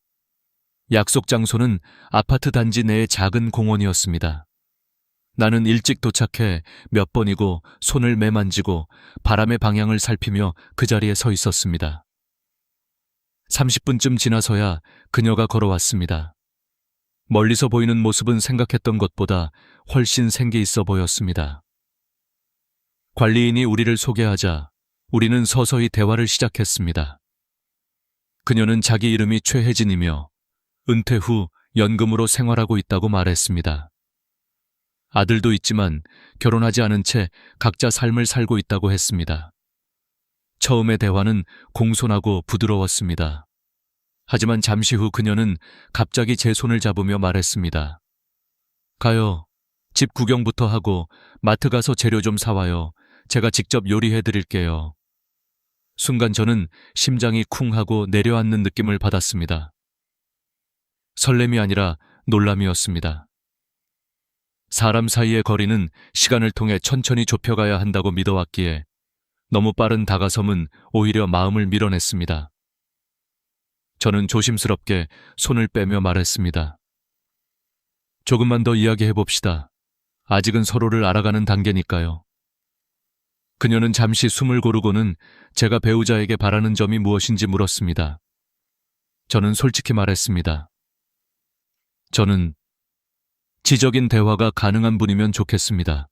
A: 약속 장소는 아파트 단지 내의 작은 공원이었습니다. 나는 일찍 도착해 몇 번이고 손을 매만지고 바람의 방향을 살피며 그 자리에 서 있었습니다. 30분쯤 지나서야 그녀가 걸어왔습니다. 멀리서 보이는 모습은 생각했던 것보다 훨씬 생기 있어 보였습니다. 관리인이 우리를 소개하자 우리는 서서히 대화를 시작했습니다. 그녀는 자기 이름이 최혜진이며 은퇴 후 연금으로 생활하고 있다고 말했습니다. 아들도 있지만 결혼하지 않은 채 각자 삶을 살고 있다고 했습니다. 처음의 대화는 공손하고 부드러웠습니다. 하지만 잠시 후 그녀는 갑자기 제 손을 잡으며 말했습니다. 가요. 집 구경부터 하고 마트 가서 재료 좀 사와요. 제가 직접 요리해 드릴게요. 순간 저는 심장이 쿵 하고 내려앉는 느낌을 받았습니다. 설렘이 아니라 놀람이었습니다. 사람 사이의 거리는 시간을 통해 천천히 좁혀가야 한다고 믿어왔기에 너무 빠른 다가섬은 오히려 마음을 밀어냈습니다. 저는 조심스럽게 손을 빼며 말했습니다. 조금만 더 이야기해 봅시다. 아직은 서로를 알아가는 단계니까요. 그녀는 잠시 숨을 고르고는 제가 배우자에게 바라는 점이 무엇인지 물었습니다. 저는 솔직히 말했습니다. 저는 지적인 대화가 가능한 분이면 좋겠습니다.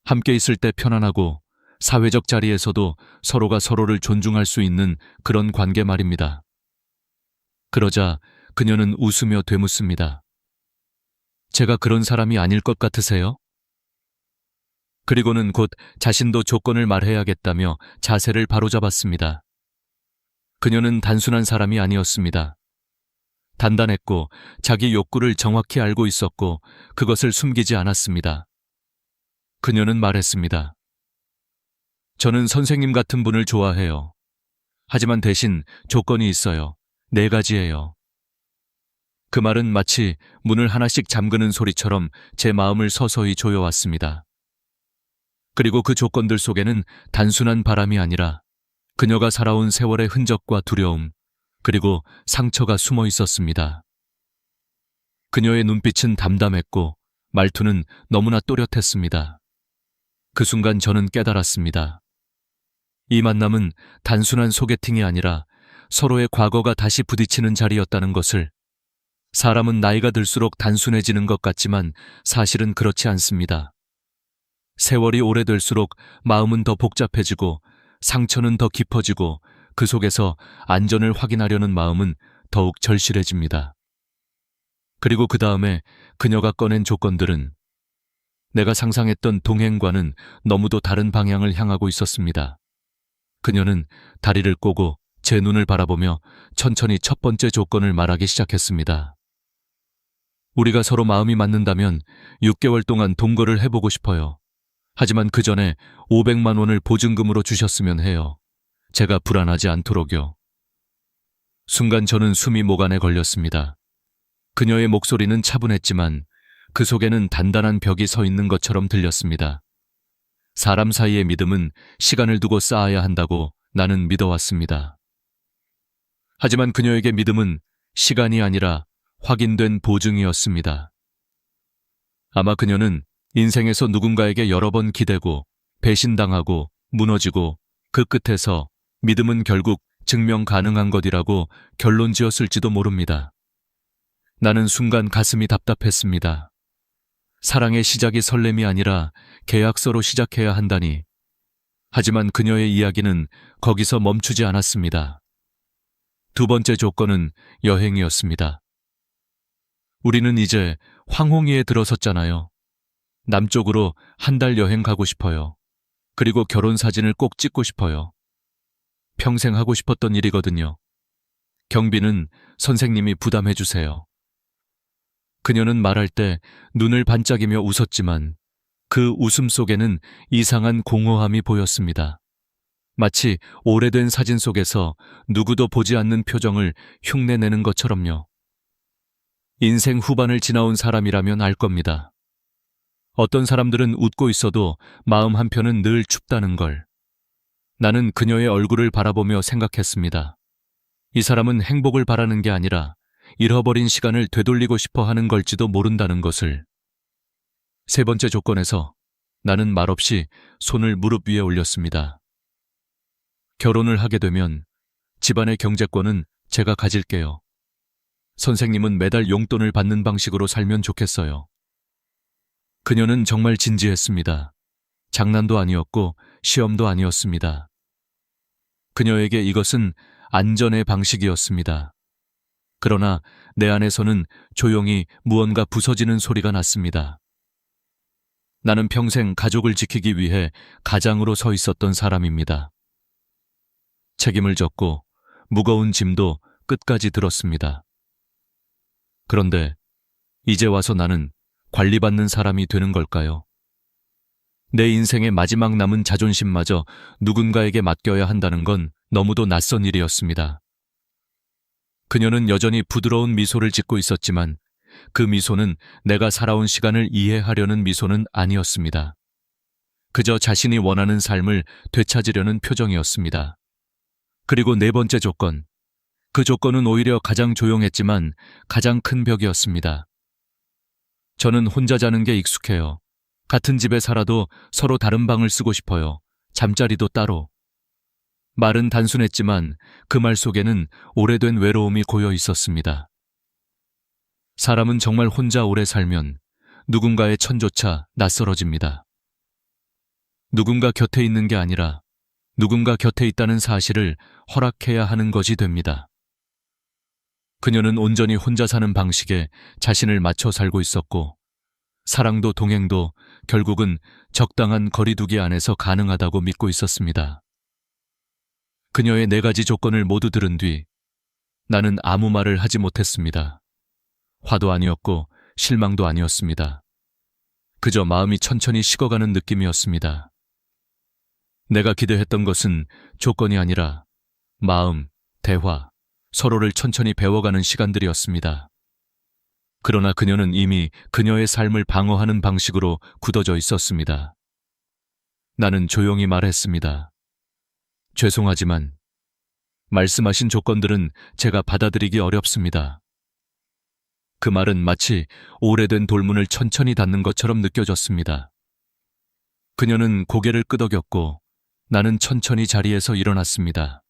A: 함께 있을 때 편안하고 사회적 자리에서도 서로가 서로를 존중할 수 있는 그런 관계 말입니다. 그러자 그녀는 웃으며 되묻습니다. 제가 그런 사람이 아닐 것 같으세요? 그리고는 곧 자신도 조건을 말해야겠다며 자세를 바로잡았습니다. 그녀는 단순한 사람이 아니었습니다. 단단했고 자기 욕구를 정확히 알고 있었고 그것을 숨기지 않았습니다. 그녀는 말했습니다. 저는 선생님 같은 분을 좋아해요. 하지만 대신 조건이 있어요. 4가지예요. 그 말은 마치 문을 하나씩 잠그는 소리처럼 제 마음을 서서히 조여왔습니다. 그리고 그 조건들 속에는 단순한 바람이 아니라 그녀가 살아온 세월의 흔적과 두려움, 그리고 상처가 숨어 있었습니다. 그녀의 눈빛은 담담했고 말투는 너무나 또렷했습니다. 그 순간 저는 깨달았습니다. 이 만남은 단순한 소개팅이 아니라 서로의 과거가 다시 부딪히는 자리였다는 것을. 사람은 나이가 들수록 단순해지는 것 같지만 사실은 그렇지 않습니다. 세월이 오래될수록 마음은 더 복잡해지고 상처는 더 깊어지고 그 속에서 안전을 확인하려는 마음은 더욱 절실해집니다. 그리고 그 다음에 그녀가 꺼낸 조건들은 내가 상상했던 동행과는 너무도 다른 방향을 향하고 있었습니다. 그녀는 다리를 꼬고 제 눈을 바라보며 천천히 첫 번째 조건을 말하기 시작했습니다. 우리가 서로 마음이 맞는다면 6개월 동안 동거를 해보고 싶어요. 하지만 그 전에 500만 원을 보증금으로 주셨으면 해요. 제가 불안하지 않도록요. 순간 저는 숨이 목안에 걸렸습니다. 그녀의 목소리는 차분했지만 그 속에는 단단한 벽이 서 있는 것처럼 들렸습니다. 사람 사이의 믿음은 시간을 두고 쌓아야 한다고 나는 믿어왔습니다. 하지만 그녀에게 믿음은 시간이 아니라 확인된 보증이었습니다. 아마 그녀는 인생에서 누군가에게 여러 번 기대고 배신당하고 무너지고 그 끝에서 믿음은 결국 증명 가능한 것이라고 결론 지었을지도 모릅니다. 나는 순간 가슴이 답답했습니다. 사랑의 시작이 설렘이 아니라 계약서로 시작해야 한다니. 하지만 그녀의 이야기는 거기서 멈추지 않았습니다. 두 번째 조건은 여행이었습니다. 우리는 이제 황홍이에 들어섰잖아요. 남쪽으로 한 달 여행 가고 싶어요. 그리고 결혼 사진을 꼭 찍고 싶어요. 평생 하고 싶었던 일이거든요. 경비는 선생님이 부담해 주세요. 그녀는 말할 때 눈을 반짝이며 웃었지만 그 웃음 속에는 이상한 공허함이 보였습니다. 마치 오래된 사진 속에서 누구도 보지 않는 표정을 흉내내는 것처럼요. 인생 후반을 지나온 사람이라면 알 겁니다. 어떤 사람들은 웃고 있어도 마음 한편은 늘 춥다는 걸. 나는 그녀의 얼굴을 바라보며 생각했습니다. 이 사람은 행복을 바라는 게 아니라 잃어버린 시간을 되돌리고 싶어 하는 걸지도 모른다는 것을. 세 번째 조건에서 나는 말없이 손을 무릎 위에 올렸습니다. 결혼을 하게 되면 집안의 경제권은 제가 가질게요. 선생님은 매달 용돈을 받는 방식으로 살면 좋겠어요. 그녀는 정말 진지했습니다. 장난도 아니었고 시험도 아니었습니다. 그녀에게 이것은 안전의 방식이었습니다. 그러나 내 안에서는 조용히 무언가 부서지는 소리가 났습니다. 나는 평생 가족을 지키기 위해 가장으로 서 있었던 사람입니다. 책임을 졌고 무거운 짐도 끝까지 들었습니다. 그런데 이제 와서 나는 관리받는 사람이 되는 걸까요? 내 인생의 마지막 남은 자존심마저 누군가에게 맡겨야 한다는 건 너무도 낯선 일이었습니다. 그녀는 여전히 부드러운 미소를 짓고 있었지만 그 미소는 내가 살아온 시간을 이해하려는 미소는 아니었습니다. 그저 자신이 원하는 삶을 되찾으려는 표정이었습니다. 그리고 네 번째 조건. 그 조건은 오히려 가장 조용했지만 가장 큰 벽이었습니다. 저는 혼자 자는 게 익숙해요. 같은 집에 살아도 서로 다른 방을 쓰고 싶어요. 잠자리도 따로. 말은 단순했지만 그 말 속에는 오래된 외로움이 고여 있었습니다. 사람은 정말 혼자 오래 살면 누군가의 천조차 낯설어집니다. 누군가 곁에 있는 게 아니라 누군가 곁에 있다는 사실을 허락해야 하는 것이 됩니다. 그녀는 온전히 혼자 사는 방식에 자신을 맞춰 살고 있었고 사랑도 동행도 결국은 적당한 거리두기 안에서 가능하다고 믿고 있었습니다. 그녀의 네 가지 조건을 모두 들은 뒤 나는 아무 말을 하지 못했습니다. 화도 아니었고 실망도 아니었습니다. 그저 마음이 천천히 식어가는 느낌이었습니다. 내가 기대했던 것은 조건이 아니라 마음, 대화, 서로를 천천히 배워가는 시간들이었습니다. 그러나 그녀는 이미 그녀의 삶을 방어하는 방식으로 굳어져 있었습니다. 나는 조용히 말했습니다. 죄송하지만 말씀하신 조건들은 제가 받아들이기 어렵습니다. 그 말은 마치 오래된 돌문을 천천히 닫는 것처럼 느껴졌습니다. 그녀는 고개를 끄덕였고 나는 천천히 자리에서 일어났습니다.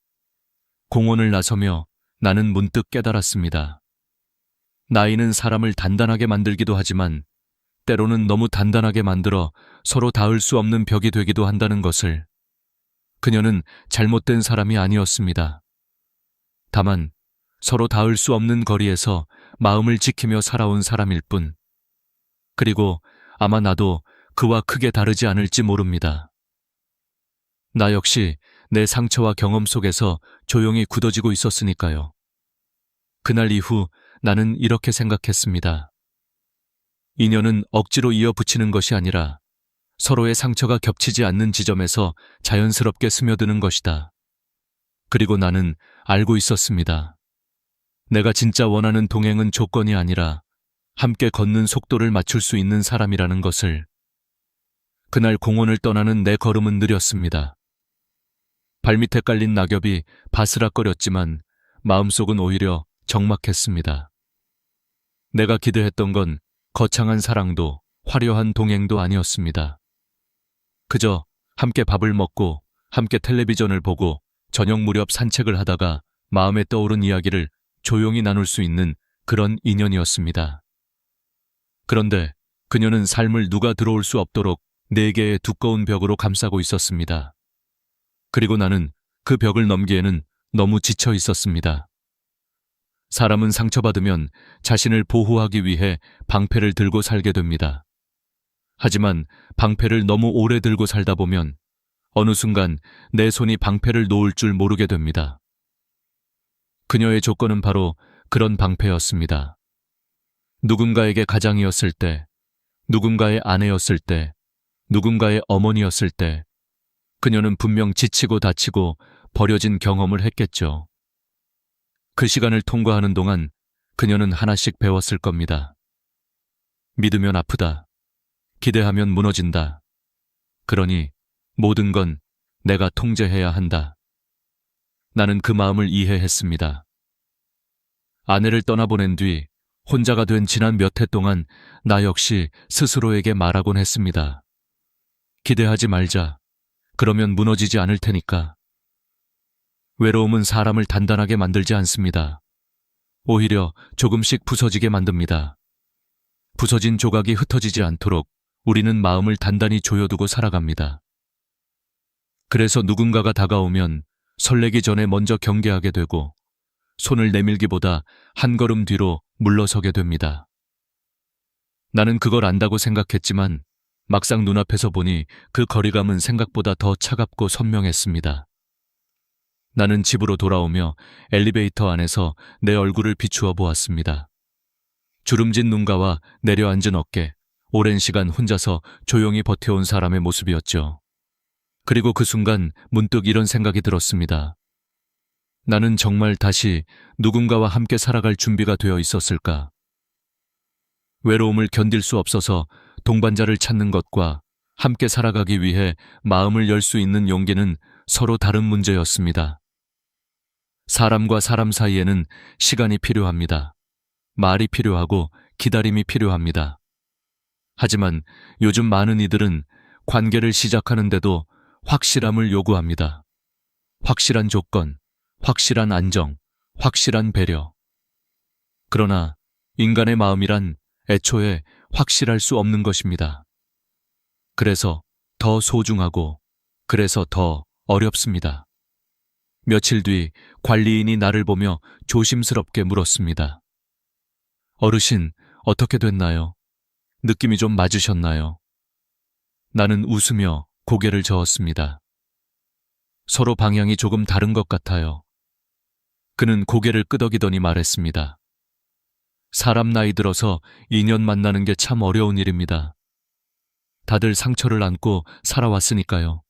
A: 공원을 나서며 나는 문득 깨달았습니다. 나이는 사람을 단단하게 만들기도 하지만 때로는 너무 단단하게 만들어 서로 닿을 수 없는 벽이 되기도 한다는 것을. 그녀는 잘못된 사람이 아니었습니다. 다만 서로 닿을 수 없는 거리에서 마음을 지키며 살아온 사람일 뿐. 그리고 아마 나도 그와 크게 다르지 않을지 모릅니다. 나 역시 내 상처와 경험 속에서 조용히 굳어지고 있었으니까요. 그날 이후 나는 이렇게 생각했습니다. 인연은 억지로 이어붙이는 것이 아니라 서로의 상처가 겹치지 않는 지점에서 자연스럽게 스며드는 것이다. 그리고 나는 알고 있었습니다. 내가 진짜 원하는 동행은 조건이 아니라 함께 걷는 속도를 맞출 수 있는 사람이라는 것을. 그날 공원을 떠나는 내 걸음은 느렸습니다. 발밑에 깔린 낙엽이 바스락거렸지만 마음속은 오히려 적막했습니다. 내가 기대했던 건 거창한 사랑도 화려한 동행도 아니었습니다. 그저 함께 밥을 먹고 함께 텔레비전을 보고 저녁 무렵 산책을 하다가 마음에 떠오른 이야기를 조용히 나눌 수 있는 그런 인연이었습니다. 그런데 그녀는 삶을 누가 들어올 수 없도록 네 개의 두꺼운 벽으로 감싸고 있었습니다. 그리고 나는 그 벽을 넘기에는 너무 지쳐 있었습니다. 사람은 상처받으면 자신을 보호하기 위해 방패를 들고 살게 됩니다. 하지만 방패를 너무 오래 들고 살다 보면 어느 순간 내 손이 방패를 놓을 줄 모르게 됩니다. 그녀의 조건은 바로 그런 방패였습니다. 누군가에게 가장이었을 때, 누군가의 아내였을 때, 누군가의 어머니였을 때, 그녀는 분명 지치고 다치고 버려진 경험을 했겠죠. 그 시간을 통과하는 동안 그녀는 하나씩 배웠을 겁니다. 믿으면 아프다. 기대하면 무너진다. 그러니 모든 건 내가 통제해야 한다. 나는 그 마음을 이해했습니다. 아내를 떠나보낸 뒤 혼자가 된 지난 몇 해 동안 나 역시 스스로에게 말하곤 했습니다. 기대하지 말자. 그러면 무너지지 않을 테니까. 외로움은 사람을 단단하게 만들지 않습니다. 오히려 조금씩 부서지게 만듭니다. 부서진 조각이 흩어지지 않도록 우리는 마음을 단단히 조여두고 살아갑니다. 그래서 누군가가 다가오면 설레기 전에 먼저 경계하게 되고 손을 내밀기보다 한 걸음 뒤로 물러서게 됩니다. 나는 그걸 안다고 생각했지만 막상 눈앞에서 보니 그 거리감은 생각보다 더 차갑고 선명했습니다. 나는 집으로 돌아오며 엘리베이터 안에서 내 얼굴을 비추어 보았습니다. 주름진 눈가와 내려앉은 어깨, 오랜 시간 혼자서 조용히 버텨온 사람의 모습이었죠. 그리고 그 순간 문득 이런 생각이 들었습니다. 나는 정말 다시 누군가와 함께 살아갈 준비가 되어 있었을까? 외로움을 견딜 수 없어서 동반자를 찾는 것과 함께 살아가기 위해 마음을 열 수 있는 용기는 서로 다른 문제였습니다. 사람과 사람 사이에는 시간이 필요합니다. 말이 필요하고 기다림이 필요합니다. 하지만 요즘 많은 이들은 관계를 시작하는데도 확실함을 요구합니다. 확실한 조건, 확실한 안정, 확실한 배려. 그러나 인간의 마음이란 애초에 확실할 수 없는 것입니다. 그래서 더 소중하고, 그래서 더 어렵습니다. 며칠 뒤 관리인이 나를 보며 조심스럽게 물었습니다. 어르신, 어떻게 됐나요? 느낌이 좀 맞으셨나요? 나는 웃으며 고개를 저었습니다. 서로 방향이 조금 다른 것 같아요. 그는 고개를 끄덕이더니 말했습니다. 사람 나이 들어서 인연 만나는 게 참 어려운 일입니다. 다들 상처를 안고 살아왔으니까요.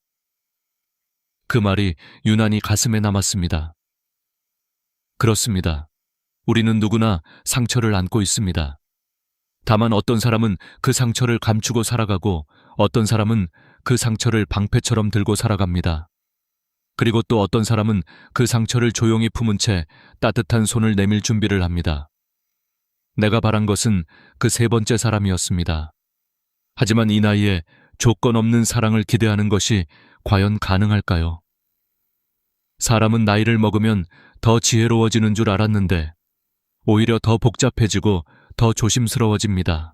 A: 그 말이 유난히 가슴에 남았습니다. 그렇습니다. 우리는 누구나 상처를 안고 있습니다. 다만 어떤 사람은 그 상처를 감추고 살아가고 어떤 사람은 그 상처를 방패처럼 들고 살아갑니다. 그리고 또 어떤 사람은 그 상처를 조용히 품은 채 따뜻한 손을 내밀 준비를 합니다. 내가 바란 것은 그 세 번째 사람이었습니다. 하지만 이 나이에 조건 없는 사랑을 기대하는 것이 과연 가능할까요? 사람은 나이를 먹으면 더 지혜로워지는 줄 알았는데 오히려 더 복잡해지고 더 조심스러워집니다.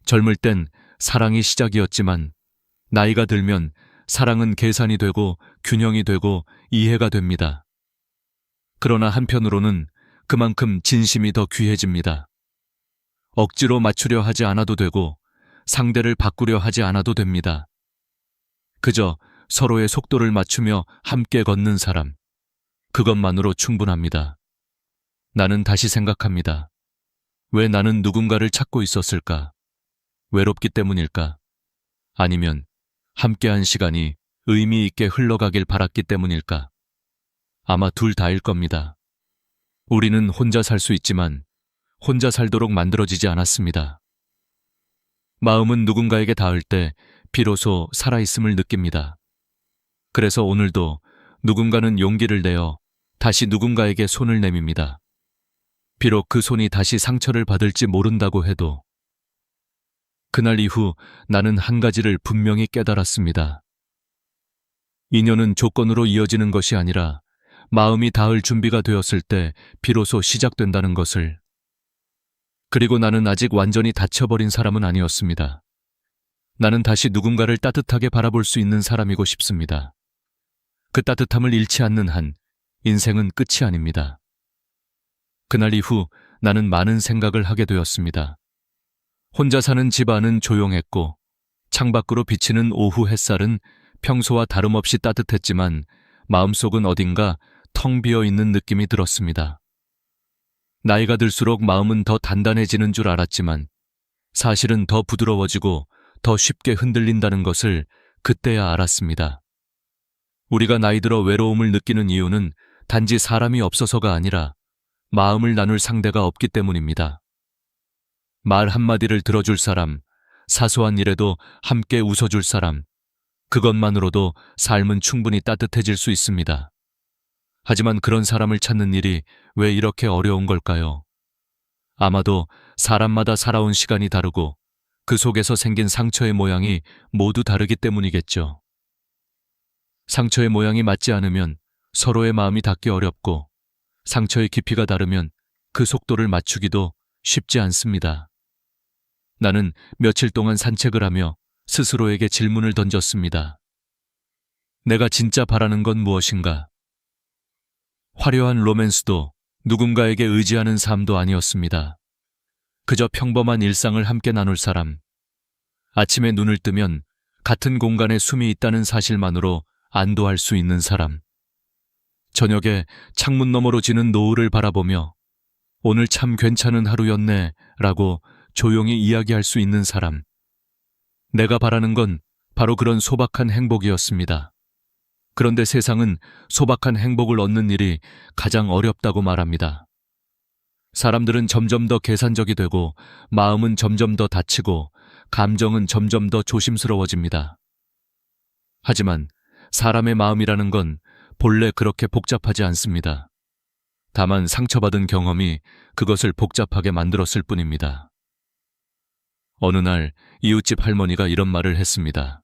A: 젊을 땐 사랑이 시작이었지만 나이가 들면 사랑은 계산이 되고 균형이 되고 이해가 됩니다. 그러나 한편으로는 그만큼 진심이 더 귀해집니다. 억지로 맞추려 하지 않아도 되고 상대를 바꾸려 하지 않아도 됩니다. 그저 서로의 속도를 맞추며 함께 걷는 사람, 그것만으로 충분합니다. 나는 다시 생각합니다. 왜 나는 누군가를 찾고 있었을까? 외롭기 때문일까? 아니면 함께한 시간이 의미 있게 흘러가길 바랐기 때문일까? 아마 둘 다일 겁니다. 우리는 혼자 살 수 있지만 혼자 살도록 만들어지지 않았습니다. 마음은 누군가에게 닿을 때 비로소 살아있음을 느낍니다. 그래서 오늘도 누군가는 용기를 내어 다시 누군가에게 손을 내밉니다. 비록 그 손이 다시 상처를 받을지 모른다고 해도. 그날 이후 나는 한 가지를 분명히 깨달았습니다. 인연은 조건으로 이어지는 것이 아니라 마음이 닿을 준비가 되었을 때 비로소 시작된다는 것을. 그리고 나는 아직 완전히 닫혀버린 사람은 아니었습니다. 나는 다시 누군가를 따뜻하게 바라볼 수 있는 사람이고 싶습니다. 그 따뜻함을 잃지 않는 한 인생은 끝이 아닙니다. 그날 이후 나는 많은 생각을 하게 되었습니다. 혼자 사는 집 안은 조용했고 창밖으로 비치는 오후 햇살은 평소와 다름없이 따뜻했지만 마음속은 어딘가 텅 비어 있는 느낌이 들었습니다. 나이가 들수록 마음은 더 단단해지는 줄 알았지만 사실은 더 부드러워지고 더 쉽게 흔들린다는 것을 그때야 알았습니다. 우리가 나이 들어 외로움을 느끼는 이유는 단지 사람이 없어서가 아니라 마음을 나눌 상대가 없기 때문입니다. 말 한마디를 들어줄 사람, 사소한 일에도 함께 웃어줄 사람, 그것만으로도 삶은 충분히 따뜻해질 수 있습니다. 하지만 그런 사람을 찾는 일이 왜 이렇게 어려운 걸까요? 아마도 사람마다 살아온 시간이 다르고 그 속에서 생긴 상처의 모양이 모두 다르기 때문이겠죠. 상처의 모양이 맞지 않으면 서로의 마음이 닿기 어렵고 상처의 깊이가 다르면 그 속도를 맞추기도 쉽지 않습니다. 나는 며칠 동안 산책을 하며 스스로에게 질문을 던졌습니다. 내가 진짜 바라는 건 무엇인가? 화려한 로맨스도 누군가에게 의지하는 삶도 아니었습니다. 그저 평범한 일상을 함께 나눌 사람. 아침에 눈을 뜨면 같은 공간에 숨이 있다는 사실만으로 안도할 수 있는 사람. 저녁에 창문 너머로 지는 노을을 바라보며 오늘 참 괜찮은 하루였네 라고 조용히 이야기할 수 있는 사람. 내가 바라는 건 바로 그런 소박한 행복이었습니다. 그런데 세상은 소박한 행복을 얻는 일이 가장 어렵다고 말합니다. 사람들은 점점 더 계산적이 되고 마음은 점점 더 다치고 감정은 점점 더 조심스러워집니다. 하지만 사람의 마음이라는 건 본래 그렇게 복잡하지 않습니다. 다만 상처받은 경험이 그것을 복잡하게 만들었을 뿐입니다. 어느 날 이웃집 할머니가 이런 말을 했습니다.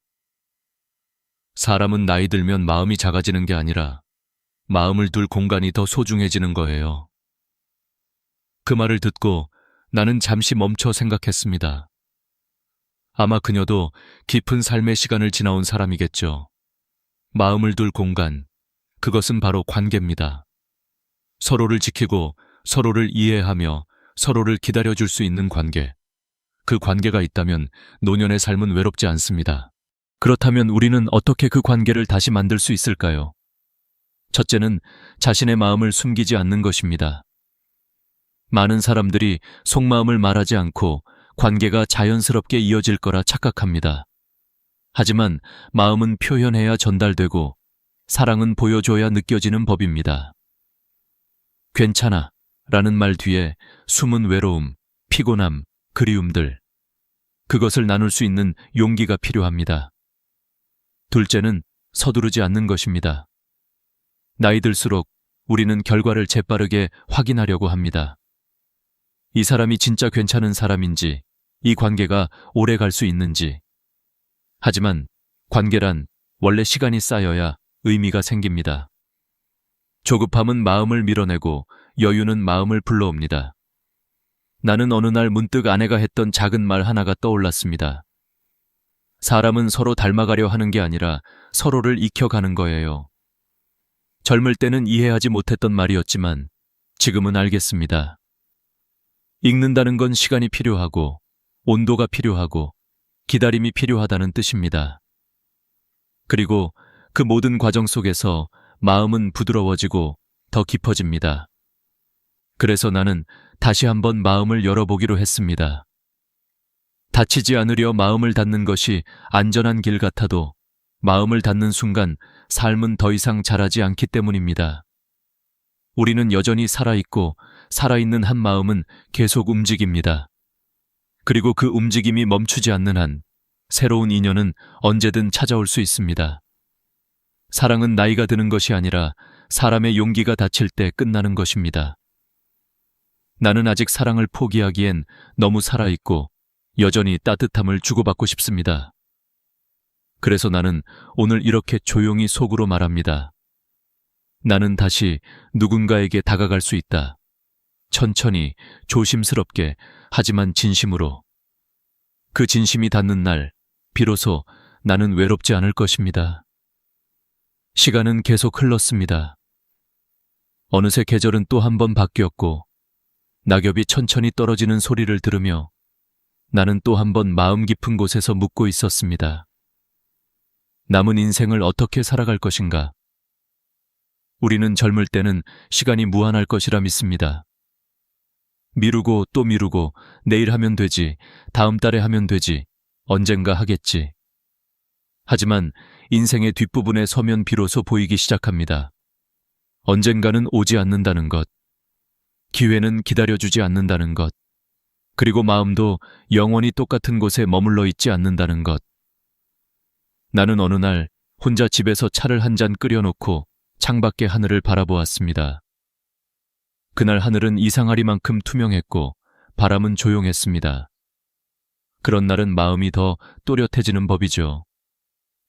A: 사람은 나이 들면 마음이 작아지는 게 아니라 마음을 둘 공간이 더 소중해지는 거예요. 그 말을 듣고 나는 잠시 멈춰 생각했습니다. 아마 그녀도 깊은 삶의 시간을 지나온 사람이겠죠. 마음을 둘 공간, 그것은 바로 관계입니다. 서로를 지키고 서로를 이해하며 서로를 기다려줄 수 있는 관계. 그 관계가 있다면 노년의 삶은 외롭지 않습니다. 그렇다면 우리는 어떻게 그 관계를 다시 만들 수 있을까요? 첫째는 자신의 마음을 숨기지 않는 것입니다. 많은 사람들이 속마음을 말하지 않고 관계가 자연스럽게 이어질 거라 착각합니다. 하지만 마음은 표현해야 전달되고 사랑은 보여줘야 느껴지는 법입니다. 괜찮아 라는 말 뒤에 숨은 외로움, 피곤함, 그리움들. 그것을 나눌 수 있는 용기가 필요합니다. 둘째는 서두르지 않는 것입니다. 나이 들수록 우리는 결과를 재빠르게 확인하려고 합니다. 이 사람이 진짜 괜찮은 사람인지, 이 관계가 오래 갈 수 있는지. 하지만 관계란 원래 시간이 쌓여야 의미가 생깁니다. 조급함은 마음을 밀어내고 여유는 마음을 불러옵니다. 나는 어느 날 문득 아내가 했던 작은 말 하나가 떠올랐습니다. 사람은 서로 닮아가려 하는 게 아니라 서로를 익혀가는 거예요. 젊을 때는 이해하지 못했던 말이었지만 지금은 알겠습니다. 읽는다는 건 시간이 필요하고 온도가 필요하고 기다림이 필요하다는 뜻입니다. 그리고 그 모든 과정 속에서 마음은 부드러워지고 더 깊어집니다. 그래서 나는 다시 한번 마음을 열어보기로 했습니다. 다치지 않으려 마음을 닫는 것이 안전한 길 같아도 마음을 닫는 순간 삶은 더 이상 자라지 않기 때문입니다. 우리는 여전히 살아있고 살아있는 한 마음은 계속 움직입니다. 그리고 그 움직임이 멈추지 않는 한 새로운 인연은 언제든 찾아올 수 있습니다. 사랑은 나이가 드는 것이 아니라 사람의 용기가 닫힐 때 끝나는 것입니다. 나는 아직 사랑을 포기하기엔 너무 살아있고 여전히 따뜻함을 주고받고 싶습니다. 그래서 나는 오늘 이렇게 조용히 속으로 말합니다. 나는 다시 누군가에게 다가갈 수 있다. 천천히, 조심스럽게, 하지만 진심으로. 그 진심이 닿는 날, 비로소 나는 외롭지 않을 것입니다. 시간은 계속 흘렀습니다. 어느새 계절은 또 한 번 바뀌었고 낙엽이 천천히 떨어지는 소리를 들으며 나는 또 한 번 마음 깊은 곳에서 묻고 있었습니다. 남은 인생을 어떻게 살아갈 것인가? 우리는 젊을 때는 시간이 무한할 것이라 믿습니다. 미루고 또 미루고 내일 하면 되지, 다음 달에 하면 되지, 언젠가 하겠지. 하지만 인생의 뒷부분에 서면 비로소 보이기 시작합니다. 언젠가는 오지 않는다는 것, 기회는 기다려주지 않는다는 것, 그리고 마음도 영원히 똑같은 곳에 머물러 있지 않는다는 것. 나는 어느 날 혼자 집에서 차를 한 잔 끓여놓고 창밖의 하늘을 바라보았습니다. 그날 하늘은 이상하리만큼 투명했고 바람은 조용했습니다. 그런 날은 마음이 더 또렷해지는 법이죠.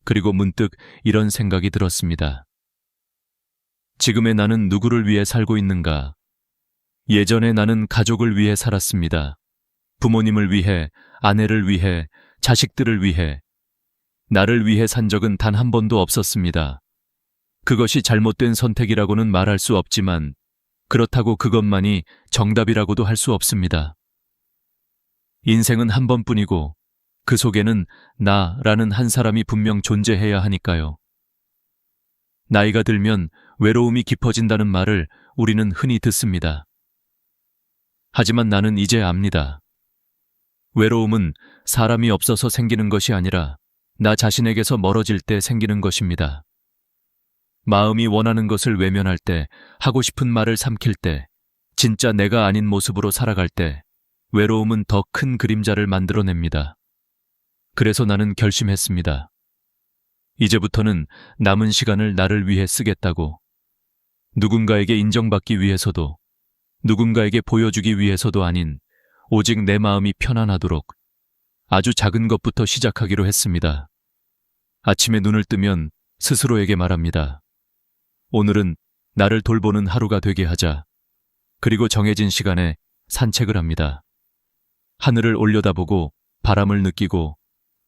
A: 그리고 문득 이런 생각이 들었습니다. 지금의 나는 누구를 위해 살고 있는가? 예전에 나는 가족을 위해 살았습니다. 부모님을 위해, 아내를 위해, 자식들을 위해. 나를 위해 산 적은 단 한 번도 없었습니다. 그것이 잘못된 선택이라고는 말할 수 없지만 그렇다고 그것만이 정답이라고도 할 수 없습니다. 인생은 한 번뿐이고 그 속에는 나라는 한 사람이 분명 존재해야 하니까요. 나이가 들면 외로움이 깊어진다는 말을 우리는 흔히 듣습니다. 하지만 나는 이제 압니다. 외로움은 사람이 없어서 생기는 것이 아니라 나 자신에게서 멀어질 때 생기는 것입니다. 마음이 원하는 것을 외면할 때, 하고 싶은 말을 삼킬 때, 진짜 내가 아닌 모습으로 살아갈 때, 외로움은 더 큰 그림자를 만들어냅니다. 그래서 나는 결심했습니다. 이제부터는 남은 시간을 나를 위해 쓰겠다고. 누군가에게 인정받기 위해서도, 누군가에게 보여주기 위해서도 아닌 오직 내 마음이 편안하도록 아주 작은 것부터 시작하기로 했습니다. 아침에 눈을 뜨면 스스로에게 말합니다. 오늘은 나를 돌보는 하루가 되게 하자. 그리고 정해진 시간에 산책을 합니다. 하늘을 올려다보고 바람을 느끼고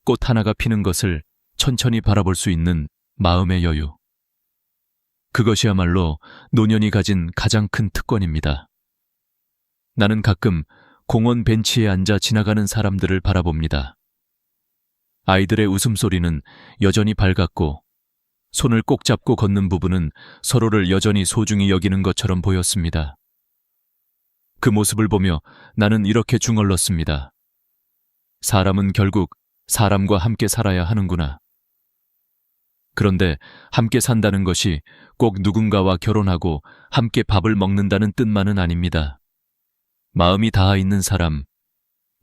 A: 꽃 하나가 피는 것을 천천히 바라볼 수 있는 마음의 여유. 그것이야말로 노년이 가진 가장 큰 특권입니다. 나는 가끔 공원 벤치에 앉아 지나가는 사람들을 바라봅니다. 아이들의 웃음소리는 여전히 밝았고 손을 꼭 잡고 걷는 부부는 서로를 여전히 소중히 여기는 것처럼 보였습니다. 그 모습을 보며 나는 이렇게 중얼렀습니다. 사람은 결국 사람과 함께 살아야 하는구나. 그런데 함께 산다는 것이 꼭 누군가와 결혼하고 함께 밥을 먹는다는 뜻만은 아닙니다. 마음이 닿아 있는 사람,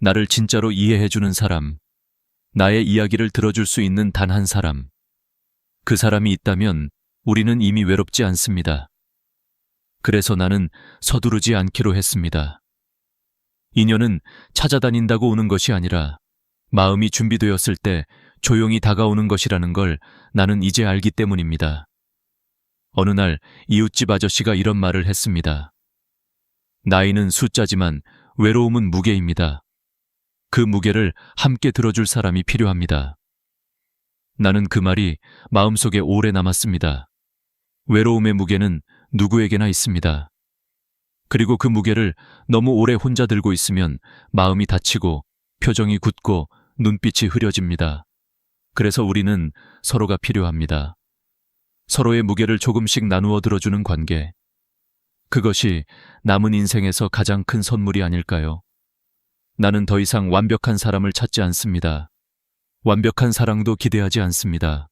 A: 나를 진짜로 이해해주는 사람, 나의 이야기를 들어줄 수 있는 단 한 사람. 그 사람이 있다면 우리는 이미 외롭지 않습니다. 그래서 나는 서두르지 않기로 했습니다. 인연은 찾아다닌다고 오는 것이 아니라 마음이 준비되었을 때 조용히 다가오는 것이라는 걸 나는 이제 알기 때문입니다. 어느 날 이웃집 아저씨가 이런 말을 했습니다. 나이는 숫자지만 외로움은 무게입니다. 그 무게를 함께 들어줄 사람이 필요합니다. 나는 그 말이 마음속에 오래 남았습니다. 외로움의 무게는 누구에게나 있습니다. 그리고 그 무게를 너무 오래 혼자 들고 있으면 마음이 다치고 표정이 굳고 눈빛이 흐려집니다. 그래서 우리는 서로가 필요합니다. 서로의 무게를 조금씩 나누어 들어주는 관계. 그것이 남은 인생에서 가장 큰 선물이 아닐까요? 나는 더 이상 완벽한 사람을 찾지 않습니다. 완벽한 사랑도 기대하지 않습니다.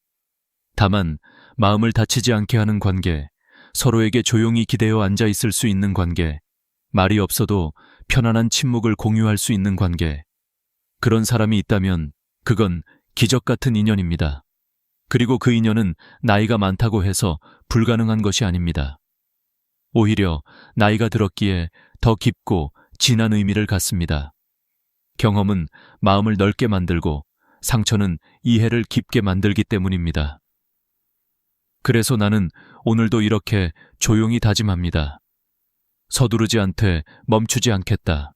A: 다만 마음을 다치지 않게 하는 관계, 서로에게 조용히 기대어 앉아 있을 수 있는 관계, 말이 없어도 편안한 침묵을 공유할 수 있는 관계. 그런 사람이 있다면 그건 기적 같은 인연입니다. 그리고 그 인연은 나이가 많다고 해서 불가능한 것이 아닙니다. 오히려 나이가 들었기에 더 깊고 진한 의미를 갖습니다. 경험은 마음을 넓게 만들고 상처는 이해를 깊게 만들기 때문입니다. 그래서 나는 오늘도 이렇게 조용히 다짐합니다. 서두르지 않되 멈추지 않겠다.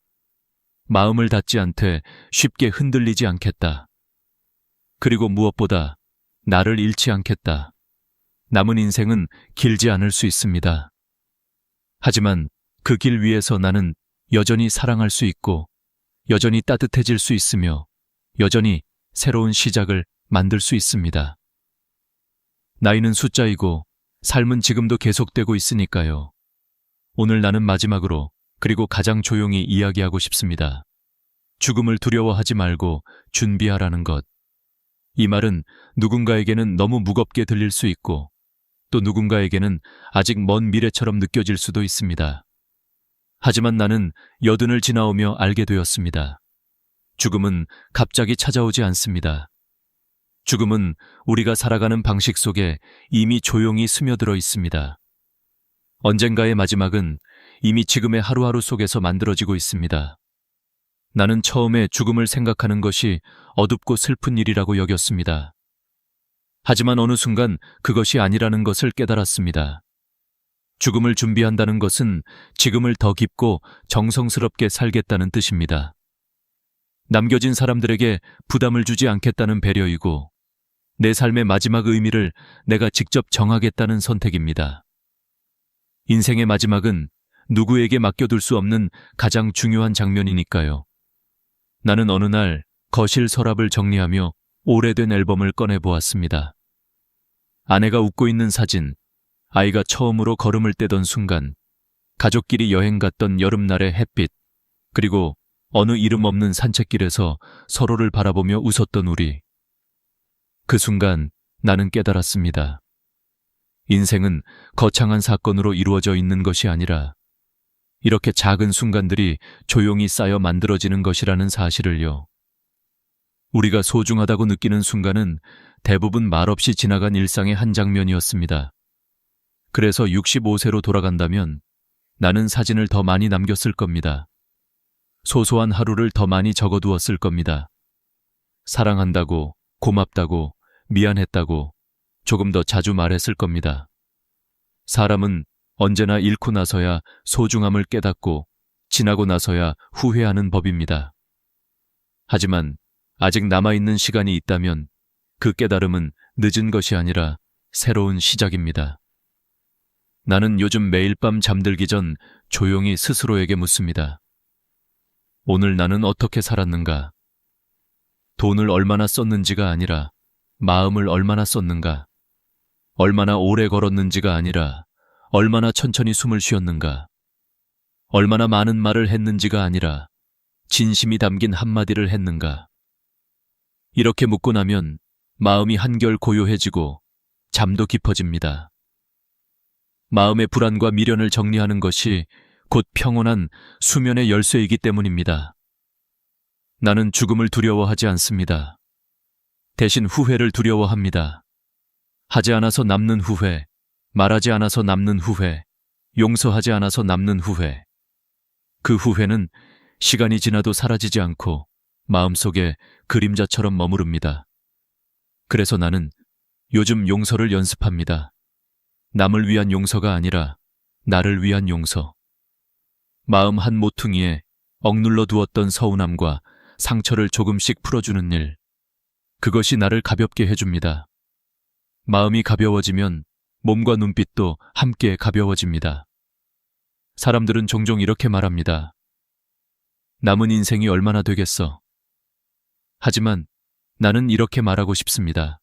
A: 마음을 닫지 않되 쉽게 흔들리지 않겠다. 그리고 무엇보다 나를 잃지 않겠다. 남은 인생은 길지 않을 수 있습니다. 하지만 그 길 위에서 나는 여전히 사랑할 수 있고 여전히 따뜻해질 수 있으며 여전히 새로운 시작을 만들 수 있습니다. 나이는 숫자이고 삶은 지금도 계속되고 있으니까요. 오늘 나는 마지막으로 그리고 가장 조용히 이야기하고 싶습니다. 죽음을 두려워하지 말고 준비하라는 것. 이 말은 누군가에게는 너무 무겁게 들릴 수 있고 또 누군가에게는 아직 먼 미래처럼 느껴질 수도 있습니다. 하지만 나는 여든을 지나오며 알게 되었습니다. 죽음은 갑자기 찾아오지 않습니다. 죽음은 우리가 살아가는 방식 속에 이미 조용히 스며들어 있습니다. 언젠가의 마지막은 이미 지금의 하루하루 속에서 만들어지고 있습니다. 나는 처음에 죽음을 생각하는 것이 어둡고 슬픈 일이라고 여겼습니다. 하지만 어느 순간 그것이 아니라는 것을 깨달았습니다. 죽음을 준비한다는 것은 지금을 더 깊고 정성스럽게 살겠다는 뜻입니다. 남겨진 사람들에게 부담을 주지 않겠다는 배려이고 내 삶의 마지막 의미를 내가 직접 정하겠다는 선택입니다. 인생의 마지막은 누구에게 맡겨둘 수 없는 가장 중요한 장면이니까요. 나는 어느 날 거실 서랍을 정리하며 오래된 앨범을 꺼내보았습니다. 아내가 웃고 있는 사진, 아이가 처음으로 걸음을 떼던 순간, 가족끼리 여행 갔던 여름날의 햇빛, 그리고 어느 이름 없는 산책길에서 서로를 바라보며 웃었던 우리. 그 순간 나는 깨달았습니다. 인생은 거창한 사건으로 이루어져 있는 것이 아니라 이렇게 작은 순간들이 조용히 쌓여 만들어지는 것이라는 사실을요. 우리가 소중하다고 느끼는 순간은 대부분 말없이 지나간 일상의 한 장면이었습니다. 그래서 65세로 돌아간다면 나는 사진을 더 많이 남겼을 겁니다. 소소한 하루를 더 많이 적어두었을 겁니다. 사랑한다고, 고맙다고, 미안했다고 조금 더 자주 말했을 겁니다. 사람은 언제나 잃고 나서야 소중함을 깨닫고 지나고 나서야 후회하는 법입니다. 하지만 아직 남아있는 시간이 있다면 그 깨달음은 늦은 것이 아니라 새로운 시작입니다. 나는 요즘 매일 밤 잠들기 전 조용히 스스로에게 묻습니다. 오늘 나는 어떻게 살았는가? 돈을 얼마나 썼는지가 아니라 마음을 얼마나 썼는가? 얼마나 오래 걸었는지가 아니라 얼마나 천천히 숨을 쉬었는가? 얼마나 많은 말을 했는지가 아니라 진심이 담긴 한마디를 했는가? 이렇게 묻고 나면 마음이 한결 고요해지고 잠도 깊어집니다. 마음의 불안과 미련을 정리하는 것이 곧 평온한 수면의 열쇠이기 때문입니다. 나는 죽음을 두려워하지 않습니다. 대신 후회를 두려워합니다. 하지 않아서 남는 후회, 말하지 않아서 남는 후회, 용서하지 않아서 남는 후회. 그 후회는 시간이 지나도 사라지지 않고 마음속에 그림자처럼 머무릅니다. 그래서 나는 요즘 용서를 연습합니다. 남을 위한 용서가 아니라 나를 위한 용서. 마음 한 모퉁이에 억눌러 두었던 서운함과 상처를 조금씩 풀어주는 일. 그것이 나를 가볍게 해줍니다. 마음이 가벼워지면 몸과 눈빛도 함께 가벼워집니다. 사람들은 종종 이렇게 말합니다. 남은 인생이 얼마나 되겠어? 하지만 나는 이렇게 말하고 싶습니다.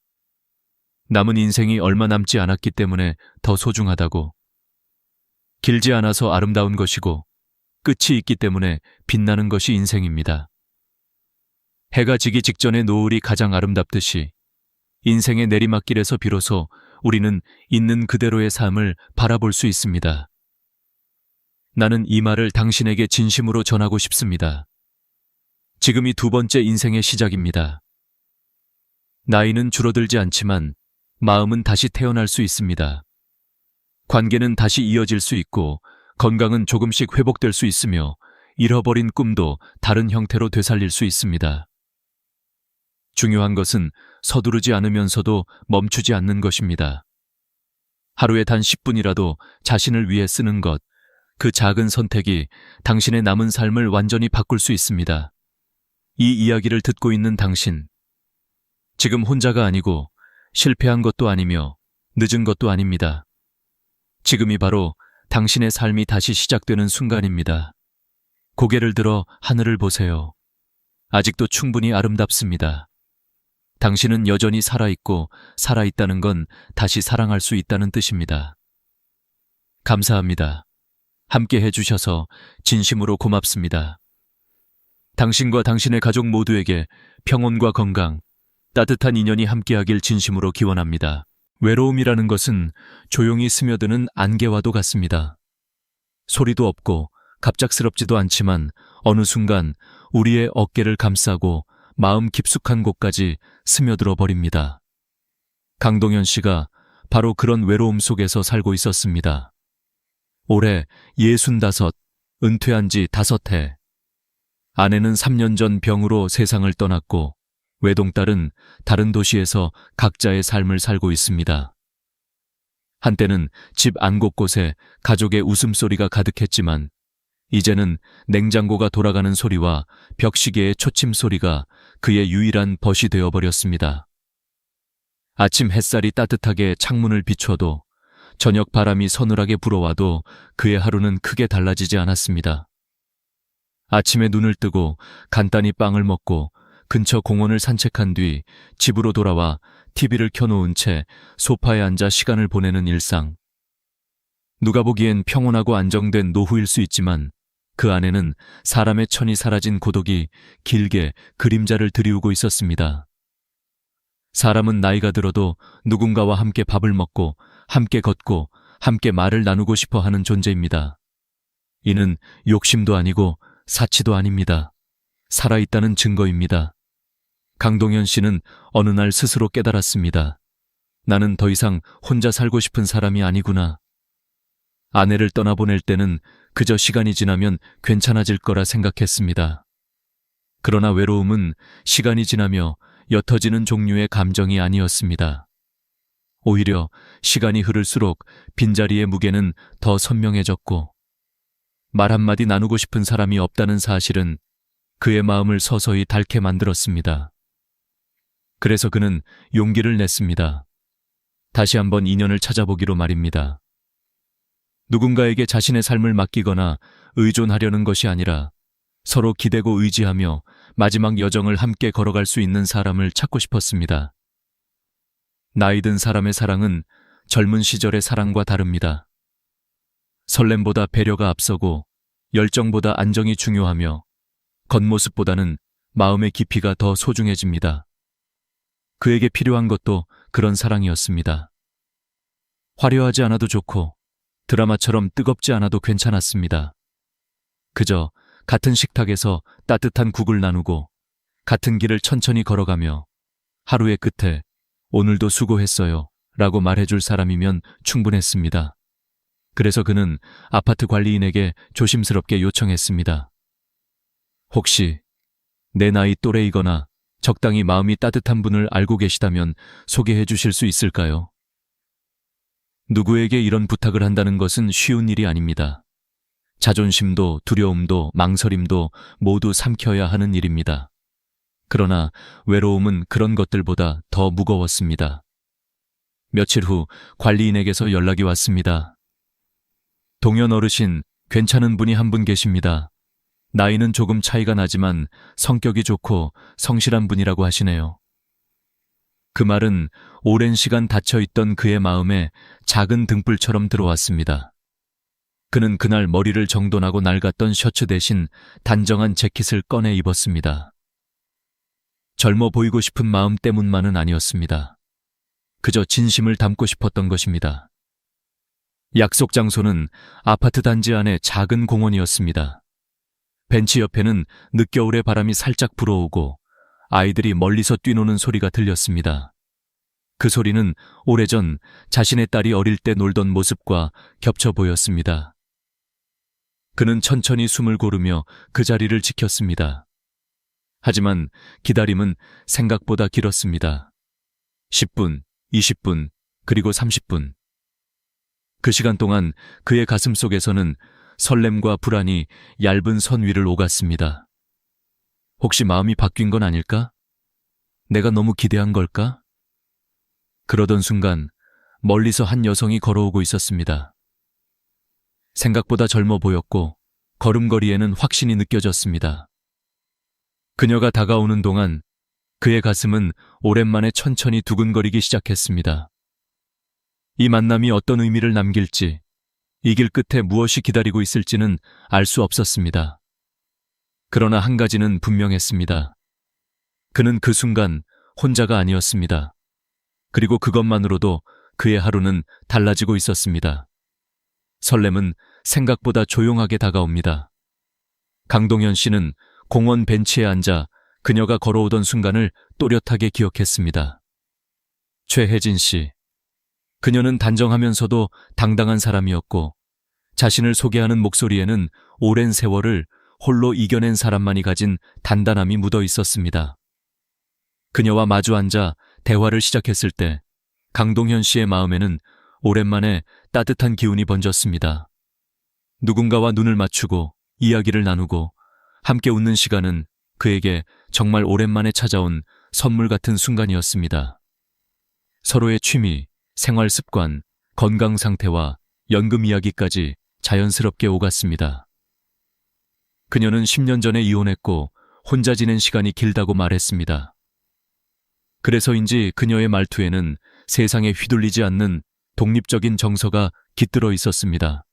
A: 남은 인생이 얼마 남지 않았기 때문에 더 소중하다고. 길지 않아서 아름다운 것이고 끝이 있기 때문에 빛나는 것이 인생입니다. 해가 지기 직전의 노을이 가장 아름답듯이 인생의 내리막길에서 비로소 우리는 있는 그대로의 삶을 바라볼 수 있습니다. 나는 이 말을 당신에게 진심으로 전하고 싶습니다. 지금이 두 번째 인생의 시작입니다. 나이는 줄어들지 않지만 마음은 다시 태어날 수 있습니다. 관계는 다시 이어질 수 있고 건강은 조금씩 회복될 수 있으며 잃어버린 꿈도 다른 형태로 되살릴 수 있습니다. 중요한 것은 서두르지 않으면서도 멈추지 않는 것입니다. 하루에 단 10분이라도 자신을 위해 쓰는 것, 그 작은 선택이 당신의 남은 삶을 완전히 바꿀 수 있습니다. 이 이야기를 듣고 있는 당신, 지금 혼자가 아니고 실패한 것도 아니며 늦은 것도 아닙니다. 지금이 바로 당신의 삶이 다시 시작되는 순간입니다. 고개를 들어 하늘을 보세요. 아직도 충분히 아름답습니다. 당신은 여전히 살아있고 살아있다는 건 다시 사랑할 수 있다는 뜻입니다. 감사합니다. 함께 해주셔서 진심으로 고맙습니다. 당신과 당신의 가족 모두에게 평온과 건강, 따뜻한 인연이 함께하길 진심으로 기원합니다. 외로움이라는 것은 조용히 스며드는 안개와도 같습니다. 소리도 없고 갑작스럽지도 않지만 어느 순간 우리의 어깨를 감싸고 마음 깊숙한 곳까지 스며들어 버립니다. 강동현 씨가 바로 그런 외로움 속에서 살고 있었습니다. 올해 65, 은퇴한 지 5해. 아내는 3년 전 병으로 세상을 떠났고 외동딸은 다른 도시에서 각자의 삶을 살고 있습니다. 한때는 집 안 곳곳에 가족의 웃음소리가 가득했지만 이제는 냉장고가 돌아가는 소리와 벽시계의 초침 소리가 그의 유일한 벗이 되어버렸습니다. 아침 햇살이 따뜻하게 창문을 비춰도 저녁 바람이 서늘하게 불어와도 그의 하루는 크게 달라지지 않았습니다. 아침에 눈을 뜨고 간단히 빵을 먹고 근처 공원을 산책한 뒤 집으로 돌아와 TV를 켜놓은 채 소파에 앉아 시간을 보내는 일상. 누가 보기엔 평온하고 안정된 노후일 수 있지만 그 안에는 사람의 천이 사라진 고독이 길게 그림자를 드리우고 있었습니다. 사람은 나이가 들어도 누군가와 함께 밥을 먹고 함께 걷고 함께 말을 나누고 싶어 하는 존재입니다. 이는 욕심도 아니고 사치도 아닙니다. 살아있다는 증거입니다. 강동현 씨는 어느 날 스스로 깨달았습니다. 나는 더 이상 혼자 살고 싶은 사람이 아니구나. 아내를 떠나보낼 때는 그저 시간이 지나면 괜찮아질 거라 생각했습니다. 그러나 외로움은 시간이 지나며 옅어지는 종류의 감정이 아니었습니다. 오히려 시간이 흐를수록 빈자리의 무게는 더 선명해졌고 말 한마디 나누고 싶은 사람이 없다는 사실은 그의 마음을 서서히 닳게 만들었습니다. 그래서 그는 용기를 냈습니다. 다시 한번 인연을 찾아보기로 말입니다. 누군가에게 자신의 삶을 맡기거나 의존하려는 것이 아니라 서로 기대고 의지하며 마지막 여정을 함께 걸어갈 수 있는 사람을 찾고 싶었습니다. 나이 든 사람의 사랑은 젊은 시절의 사랑과 다릅니다. 설렘보다 배려가 앞서고 열정보다 안정이 중요하며 겉모습보다는 마음의 깊이가 더 소중해집니다. 그에게 필요한 것도 그런 사랑이었습니다. 화려하지 않아도 좋고 드라마처럼 뜨겁지 않아도 괜찮았습니다. 그저 같은 식탁에서 따뜻한 국을 나누고 같은 길을 천천히 걸어가며 하루의 끝에 오늘도 수고했어요 라고 말해줄 사람이면 충분했습니다. 그래서 그는 아파트 관리인에게 조심스럽게 요청했습니다. 혹시 내 나이 또래이거나 적당히 마음이 따뜻한 분을 알고 계시다면 소개해 주실 수 있을까요? 누구에게 이런 부탁을 한다는 것은 쉬운 일이 아닙니다. 자존심도 두려움도 망설임도 모두 삼켜야 하는 일입니다. 그러나 외로움은 그런 것들보다 더 무거웠습니다. 며칠 후 관리인에게서 연락이 왔습니다. 동현 어르신, 괜찮은 분이 한 분 계십니다. 나이는 조금 차이가 나지만 성격이 좋고 성실한 분이라고 하시네요. 그 말은 오랜 시간 닫혀있던 그의 마음에 작은 등불처럼 들어왔습니다. 그는 그날 머리를 정돈하고 낡았던 셔츠 대신 단정한 재킷을 꺼내 입었습니다. 젊어 보이고 싶은 마음 때문만은 아니었습니다. 그저 진심을 담고 싶었던 것입니다. 약속 장소는 아파트 단지 안의 작은 공원이었습니다. 벤치 옆에는 늦겨울의 바람이 살짝 불어오고 아이들이 멀리서 뛰노는 소리가 들렸습니다. 그 소리는 오래전 자신의 딸이 어릴 때 놀던 모습과 겹쳐 보였습니다. 그는 천천히 숨을 고르며 그 자리를 지켰습니다. 하지만 기다림은 생각보다 길었습니다. 10분, 20분, 그리고 30분. 그 시간 동안 그의 가슴 속에서는 설렘과 불안이 얇은 선 위를 오갔습니다. 혹시 마음이 바뀐 건 아닐까? 내가 너무 기대한 걸까? 그러던 순간 멀리서 한 여성이 걸어오고 있었습니다. 생각보다 젊어 보였고 걸음걸이에는 확신이 느껴졌습니다. 그녀가 다가오는 동안 그의 가슴은 오랜만에 천천히 두근거리기 시작했습니다. 이 만남이 어떤 의미를 남길지, 이 길 끝에 무엇이 기다리고 있을지는 알 수 없었습니다. 그러나 한 가지는 분명했습니다. 그는 그 순간 혼자가 아니었습니다. 그리고 그것만으로도 그의 하루는 달라지고 있었습니다. 설렘은 생각보다 조용하게 다가옵니다. 강동현 씨는 공원 벤치에 앉아 그녀가 걸어오던 순간을 또렷하게 기억했습니다. 최혜진 씨. 그녀는 단정하면서도 당당한 사람이었고 자신을 소개하는 목소리에는 오랜 세월을 홀로 이겨낸 사람만이 가진 단단함이 묻어 있었습니다. 그녀와 마주 앉아 대화를 시작했을 때 강동현 씨의 마음에는 오랜만에 따뜻한 기운이 번졌습니다. 누군가와 눈을 맞추고 이야기를 나누고 함께 웃는 시간은 그에게 정말 오랜만에 찾아온 선물 같은 순간이었습니다. 서로의 취미, 생활 습관, 건강 상태와 연금 이야기까지 자연스럽게 오갔습니다. 그녀는 10년 전에 이혼했고 혼자 지낸 시간이 길다고 말했습니다. 그래서인지 그녀의 말투에는 세상에 휘둘리지 않는 독립적인 정서가 깃들어 있었습니다.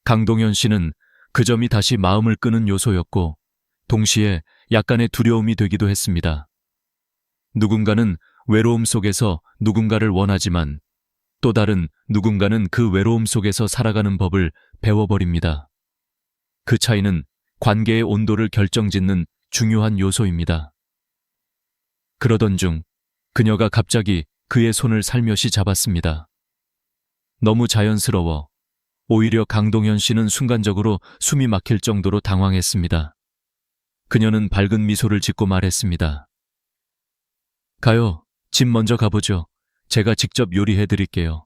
A: 강동현 씨는 그 점이 다시 마음을 끄는 요소였고 동시에 약간의 두려움이 되기도 했습니다. 누군가는 외로움 속에서 누군가를 원하지만 또 다른 누군가는 그 외로움 속에서 살아가는 법을 배워버립니다. 그 차이는 관계의 온도를 결정짓는 중요한 요소입니다. 그러던 중 그녀가 갑자기 그의 손을 살며시 잡았습니다. 너무 자연스러워 오히려 강동현 씨는 순간적으로 숨이 막힐 정도로 당황했습니다. 그녀는 밝은 미소를 짓고 말했습니다. 가요. 집 먼저 가보죠. 제가 직접 요리해 드릴게요.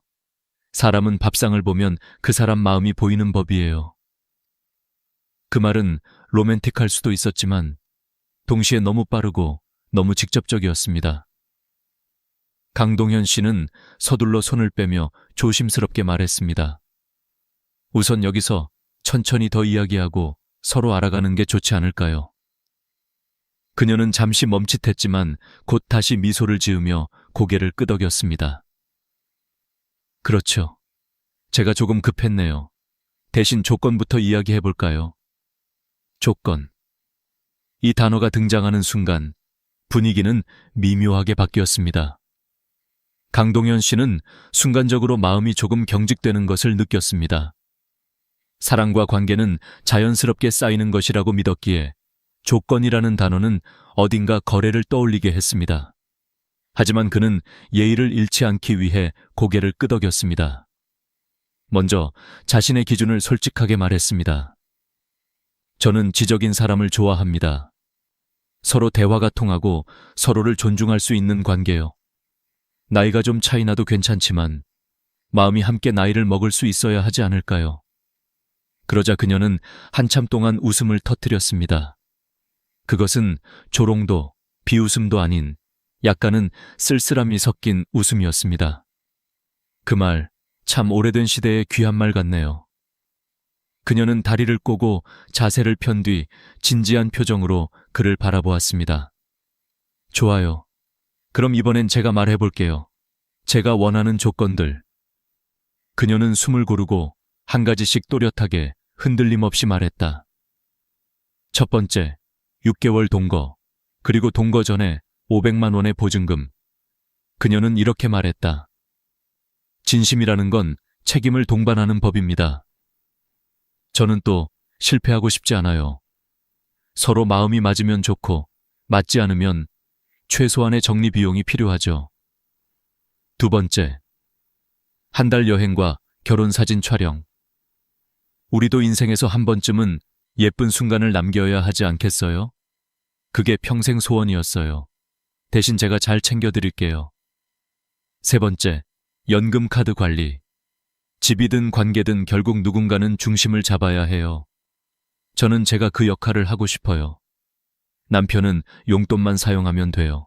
A: 사람은 밥상을 보면 그 사람 마음이 보이는 법이에요. 그 말은 로맨틱할 수도 있었지만 동시에 너무 빠르고 너무 직접적이었습니다. 강동현 씨는 서둘러 손을 빼며 조심스럽게 말했습니다. 우선 여기서 천천히 더 이야기하고 서로 알아가는 게 좋지 않을까요? 그녀는 잠시 멈칫했지만 곧 다시 미소를 지으며 고개를 끄덕였습니다. 그렇죠. 제가 조금 급했네요. 대신 조건부터 이야기해 볼까요? 조건. 이 단어가 등장하는 순간 분위기는 미묘하게 바뀌었습니다. 강동현 씨는 순간적으로 마음이 조금 경직되는 것을 느꼈습니다. 사랑과 관계는 자연스럽게 쌓이는 것이라고 믿었기에 조건이라는 단어는 어딘가 거래를 떠올리게 했습니다. 하지만 그는 예의를 잃지 않기 위해 고개를 끄덕였습니다. 먼저 자신의 기준을 솔직하게 말했습니다. 저는 지적인 사람을 좋아합니다. 서로 대화가 통하고 서로를 존중할 수 있는 관계요. 나이가 좀 차이 나도 괜찮지만 마음이 함께 나이를 먹을 수 있어야 하지 않을까요? 그러자 그녀는 한참 동안 웃음을 터뜨렸습니다. 그것은 조롱도 비웃음도 아닌 약간은 쓸쓸함이 섞인 웃음이었습니다. 그 말 참 오래된 시대의 귀한 말 같네요. 그녀는 다리를 꼬고 자세를 편 뒤 진지한 표정으로 그를 바라보았습니다. 좋아요. 그럼 이번엔 제가 말해볼게요. 제가 원하는 조건들. 그녀는 숨을 고르고 한 가지씩 또렷하게 흔들림 없이 말했다. 첫 번째, 6개월 동거, 그리고 동거 전에 500만 원의 보증금. 그녀는 이렇게 말했다. 진심이라는 건 책임을 동반하는 법입니다. 저는 또 실패하고 싶지 않아요. 서로 마음이 맞으면 좋고 맞지 않으면 최소한의 정리 비용이 필요하죠. 두 번째, 한 달 여행과 결혼 사진 촬영. 우리도 인생에서 한 번쯤은 예쁜 순간을 남겨야 하지 않겠어요? 그게 평생 소원이었어요. 대신 제가 잘 챙겨드릴게요. 세 번째, 연금 카드 관리. 집이든 관계든 결국 누군가는 중심을 잡아야 해요. 저는 제가 그 역할을 하고 싶어요. 남편은 용돈만 사용하면 돼요.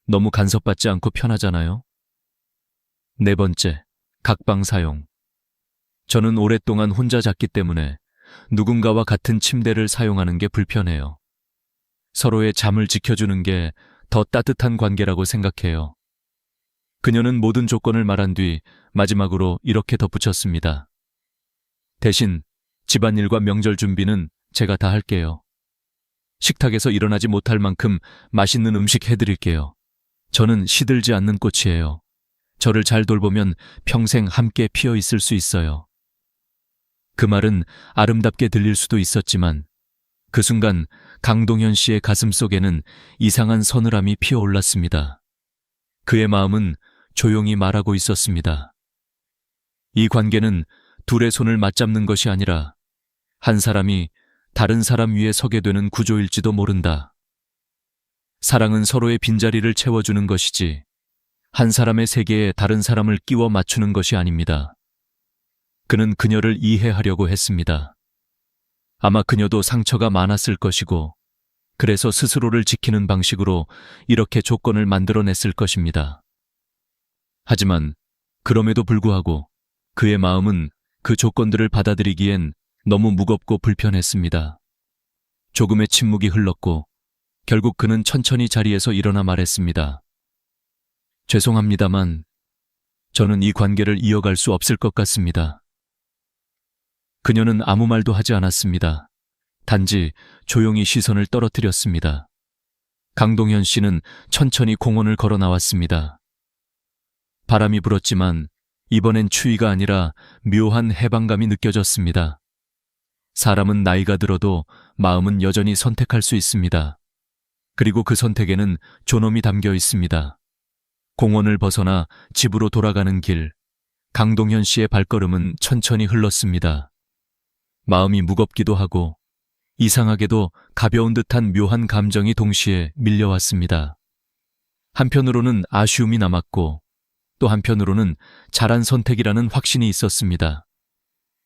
A: 너무 간섭받지 않고 편하잖아요? 네 번째, 각방 사용. 저는 오랫동안 혼자 잤기 때문에 누군가와 같은 침대를 사용하는 게 불편해요. 서로의 잠을 지켜주는 게 더 따뜻한 관계라고 생각해요. 그녀는 모든 조건을 말한 뒤 마지막으로 이렇게 덧붙였습니다. 대신 집안일과 명절 준비는 제가 다 할게요. 식탁에서 일어나지 못할 만큼 맛있는 음식 해드릴게요. 저는 시들지 않는 꽃이에요. 저를 잘 돌보면 평생 함께 피어 있을 수 있어요. 그 말은 아름답게 들릴 수도 있었지만 그 순간 강동현 씨의 가슴 속에는 이상한 서늘함이 피어올랐습니다. 그의 마음은 조용히 말하고 있었습니다. 이 관계는 둘의 손을 맞잡는 것이 아니라 한 사람이 다른 사람 위에 서게 되는 구조일지도 모른다. 사랑은 서로의 빈자리를 채워주는 것이지 한 사람의 세계에 다른 사람을 끼워 맞추는 것이 아닙니다. 그는 그녀를 이해하려고 했습니다. 아마 그녀도 상처가 많았을 것이고 그래서 스스로를 지키는 방식으로 이렇게 조건을 만들어냈을 것입니다. 하지만 그럼에도 불구하고 그의 마음은 그 조건들을 받아들이기엔 너무 무겁고 불편했습니다. 조금의 침묵이 흘렀고 결국 그는 천천히 자리에서 일어나 말했습니다. 죄송합니다만 저는 이 관계를 이어갈 수 없을 것 같습니다. 그녀는 아무 말도 하지 않았습니다. 단지 조용히 시선을 떨어뜨렸습니다. 강동현 씨는 천천히 공원을 걸어 나왔습니다. 바람이 불었지만 이번엔 추위가 아니라 묘한 해방감이 느껴졌습니다. 사람은 나이가 들어도 마음은 여전히 선택할 수 있습니다. 그리고 그 선택에는 존엄이 담겨 있습니다. 공원을 벗어나 집으로 돌아가는 길, 강동현 씨의 발걸음은 천천히 흘렀습니다. 마음이 무겁기도 하고 이상하게도 가벼운 듯한 묘한 감정이 동시에 밀려왔습니다. 한편으로는 아쉬움이 남았고 또 한편으로는 잘한 선택이라는 확신이 있었습니다.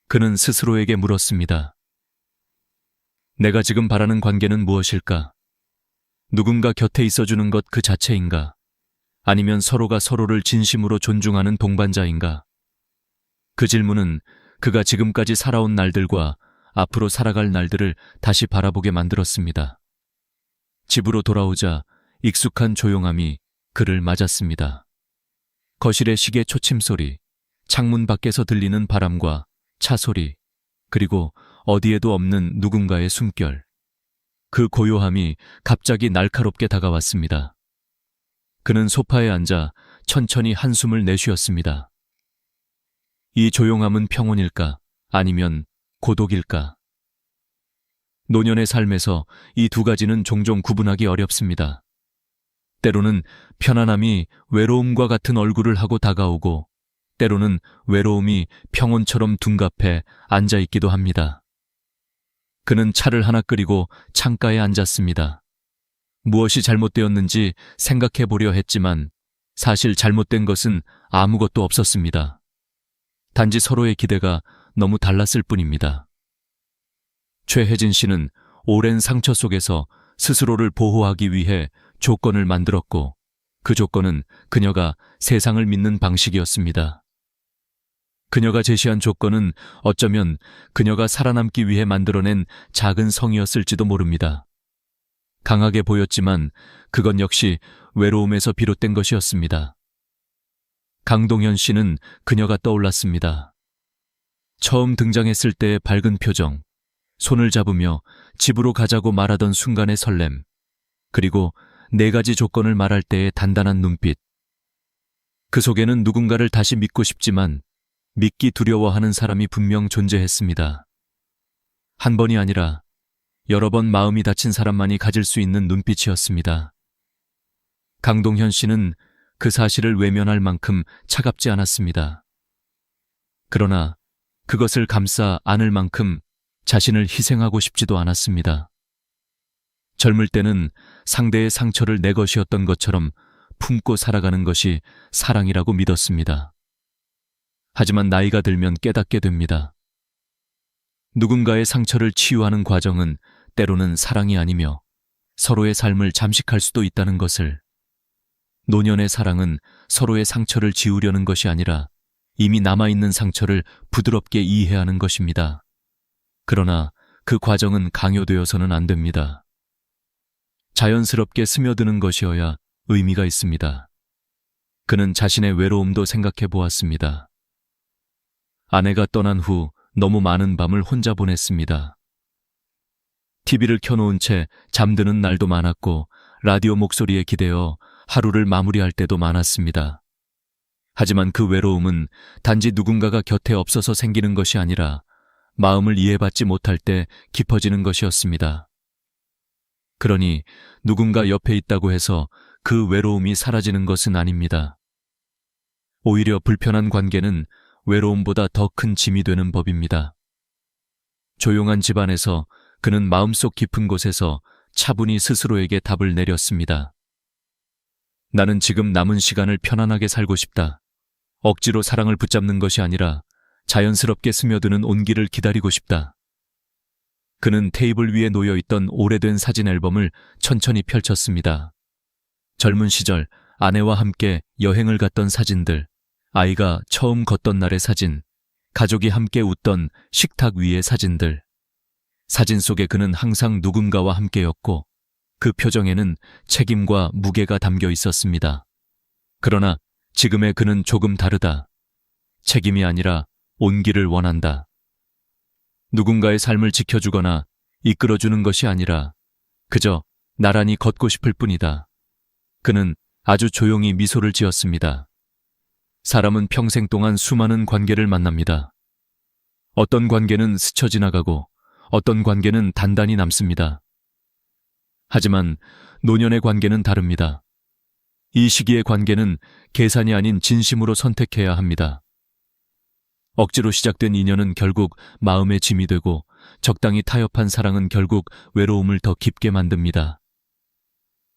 A: 그는 스스로에게 물었습니다. 내가 지금 바라는 관계는 무엇일까? 누군가 곁에 있어주는 것 그 자체인가? 아니면 서로가 서로를 진심으로 존중하는 동반자인가? 그 질문은 그가 지금까지 살아온 날들과 앞으로 살아갈 날들을 다시 바라보게 만들었습니다. 집으로 돌아오자 익숙한 조용함이 그를 맞았습니다. 거실의 시계 초침 소리, 창문 밖에서 들리는 바람과 차 소리, 그리고 어디에도 없는 누군가의 숨결. 그 고요함이 갑자기 날카롭게 다가왔습니다. 그는 소파에 앉아 천천히 한숨을 내쉬었습니다. 이 조용함은 평온일까? 아니면 고독일까? 노년의 삶에서 이 두 가지는 종종 구분하기 어렵습니다. 때로는 편안함이 외로움과 같은 얼굴을 하고 다가오고, 때로는 외로움이 평온처럼 둔갑해 앉아있기도 합니다. 그는 차를 하나 끓이고 창가에 앉았습니다. 무엇이 잘못되었는지 생각해 보려 했지만 사실 잘못된 것은 아무것도 없었습니다. 단지 서로의 기대가 너무 달랐을 뿐입니다. 최혜진 씨는 오랜 상처 속에서 스스로를 보호하기 위해 조건을 만들었고, 그 조건은 그녀가 세상을 믿는 방식이었습니다. 그녀가 제시한 조건은 어쩌면 그녀가 살아남기 위해 만들어낸 작은 성이었을지도 모릅니다. 강하게 보였지만 그건 역시 외로움에서 비롯된 것이었습니다. 강동현 씨는 그녀가 떠올랐습니다. 처음 등장했을 때의 밝은 표정, 손을 잡으며 집으로 가자고 말하던 순간의 설렘, 그리고 4가지 조건을 말할 때의 단단한 눈빛. 그 속에는 누군가를 다시 믿고 싶지만 믿기 두려워하는 사람이 분명 존재했습니다. 한 번이 아니라 여러 번 마음이 다친 사람만이 가질 수 있는 눈빛이었습니다. 강동현 씨는 그 사실을 외면할 만큼 차갑지 않았습니다. 그러나 그것을 감싸 안을 만큼 자신을 희생하고 싶지도 않았습니다. 젊을 때는 상대의 상처를 내 것이었던 것처럼 품고 살아가는 것이 사랑이라고 믿었습니다. 하지만 나이가 들면 깨닫게 됩니다. 누군가의 상처를 치유하는 과정은 때로는 사랑이 아니며 서로의 삶을 잠식할 수도 있다는 것을, 노년의 사랑은 서로의 상처를 지우려는 것이 아니라 이미 남아있는 상처를 부드럽게 이해하는 것입니다. 그러나 그 과정은 강요되어서는 안 됩니다. 자연스럽게 스며드는 것이어야 의미가 있습니다. 그는 자신의 외로움도 생각해 보았습니다. 아내가 떠난 후 너무 많은 밤을 혼자 보냈습니다. TV를 켜놓은 채 잠드는 날도 많았고 라디오 목소리에 기대어 하루를 마무리할 때도 많았습니다. 하지만 그 외로움은 단지 누군가가 곁에 없어서 생기는 것이 아니라 마음을 이해받지 못할 때 깊어지는 것이었습니다. 그러니 누군가 옆에 있다고 해서 그 외로움이 사라지는 것은 아닙니다. 오히려 불편한 관계는 외로움보다 더 큰 짐이 되는 법입니다. 조용한 집안에서 그는 마음속 깊은 곳에서 차분히 스스로에게 답을 내렸습니다. 나는 지금 남은 시간을 편안하게 살고 싶다. 억지로 사랑을 붙잡는 것이 아니라 자연스럽게 스며드는 온기를 기다리고 싶다. 그는 테이블 위에 놓여있던 오래된 사진 앨범을 천천히 펼쳤습니다. 젊은 시절 아내와 함께 여행을 갔던 사진들, 아이가 처음 걷던 날의 사진, 가족이 함께 웃던 식탁 위의 사진들. 사진 속에 그는 항상 누군가와 함께였고 그 표정에는 책임과 무게가 담겨 있었습니다. 그러나 지금의 그는 조금 다르다. 책임이 아니라 온기를 원한다. 누군가의 삶을 지켜주거나 이끌어주는 것이 아니라 그저 나란히 걷고 싶을 뿐이다. 그는 아주 조용히 미소를 지었습니다. 사람은 평생 동안 수많은 관계를 만납니다. 어떤 관계는 스쳐 지나가고 어떤 관계는 단단히 남습니다. 하지만 노년의 관계는 다릅니다. 이 시기의 관계는 계산이 아닌 진심으로 선택해야 합니다. 억지로 시작된 인연은 결국 마음의 짐이 되고 적당히 타협한 사랑은 결국 외로움을 더 깊게 만듭니다.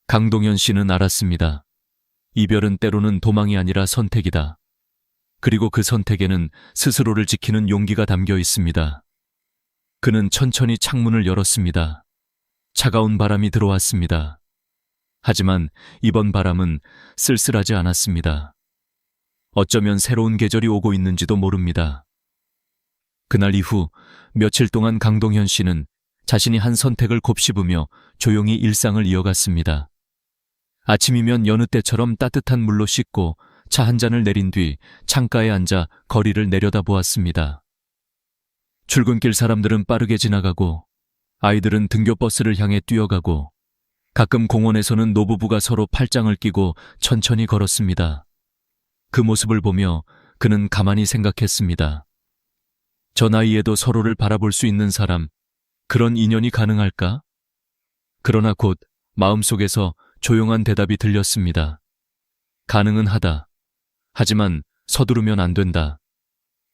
A: 강동현 씨는 알았습니다. 이별은 때로는 도망이 아니라 선택이다. 그리고 그 선택에는 스스로를 지키는 용기가 담겨 있습니다. 그는 천천히 창문을 열었습니다. 차가운 바람이 들어왔습니다. 하지만 이번 바람은 쓸쓸하지 않았습니다. 어쩌면 새로운 계절이 오고 있는지도 모릅니다. 그날 이후 며칠 동안 강동현 씨는 자신이 한 선택을 곱씹으며 조용히 일상을 이어갔습니다. 아침이면 여느 때처럼 따뜻한 물로 씻고 차 한 잔을 내린 뒤 창가에 앉아 거리를 내려다보았습니다. 출근길 사람들은 빠르게 지나가고 아이들은 등교버스를 향해 뛰어가고 가끔 공원에서는 노부부가 서로 팔짱을 끼고 천천히 걸었습니다. 그 모습을 보며 그는 가만히 생각했습니다. 저 나이에도 서로를 바라볼 수 있는 사람, 그런 인연이 가능할까? 그러나 곧 마음속에서 조용한 대답이 들렸습니다. 가능은 하다. 하지만 서두르면 안 된다.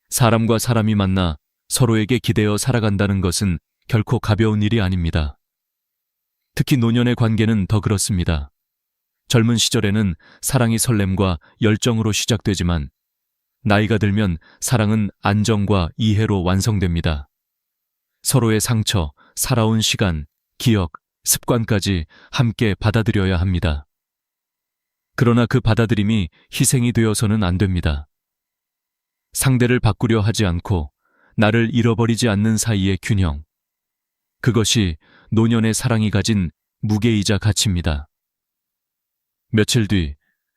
A: 사람과 사람이 만나 서로에게 기대어 살아간다는 것은 결코 가벼운 일이 아닙니다. 특히 노년의 관계는 더 그렇습니다. 젊은 시절에는 사랑이 설렘과 열정으로 시작되지만 나이가 들면 사랑은 안정과 이해로 완성됩니다. 서로의 상처, 살아온 시간, 기억, 습관까지 함께 받아들여야 합니다. 그러나 그 받아들임이 희생이 되어서는 안 됩니다. 상대를 바꾸려 하지 않고 나를 잃어버리지 않는 사이의 균형. 그것이 노년의 사랑이 가진 무게이자 가치입니다. 며칠 뒤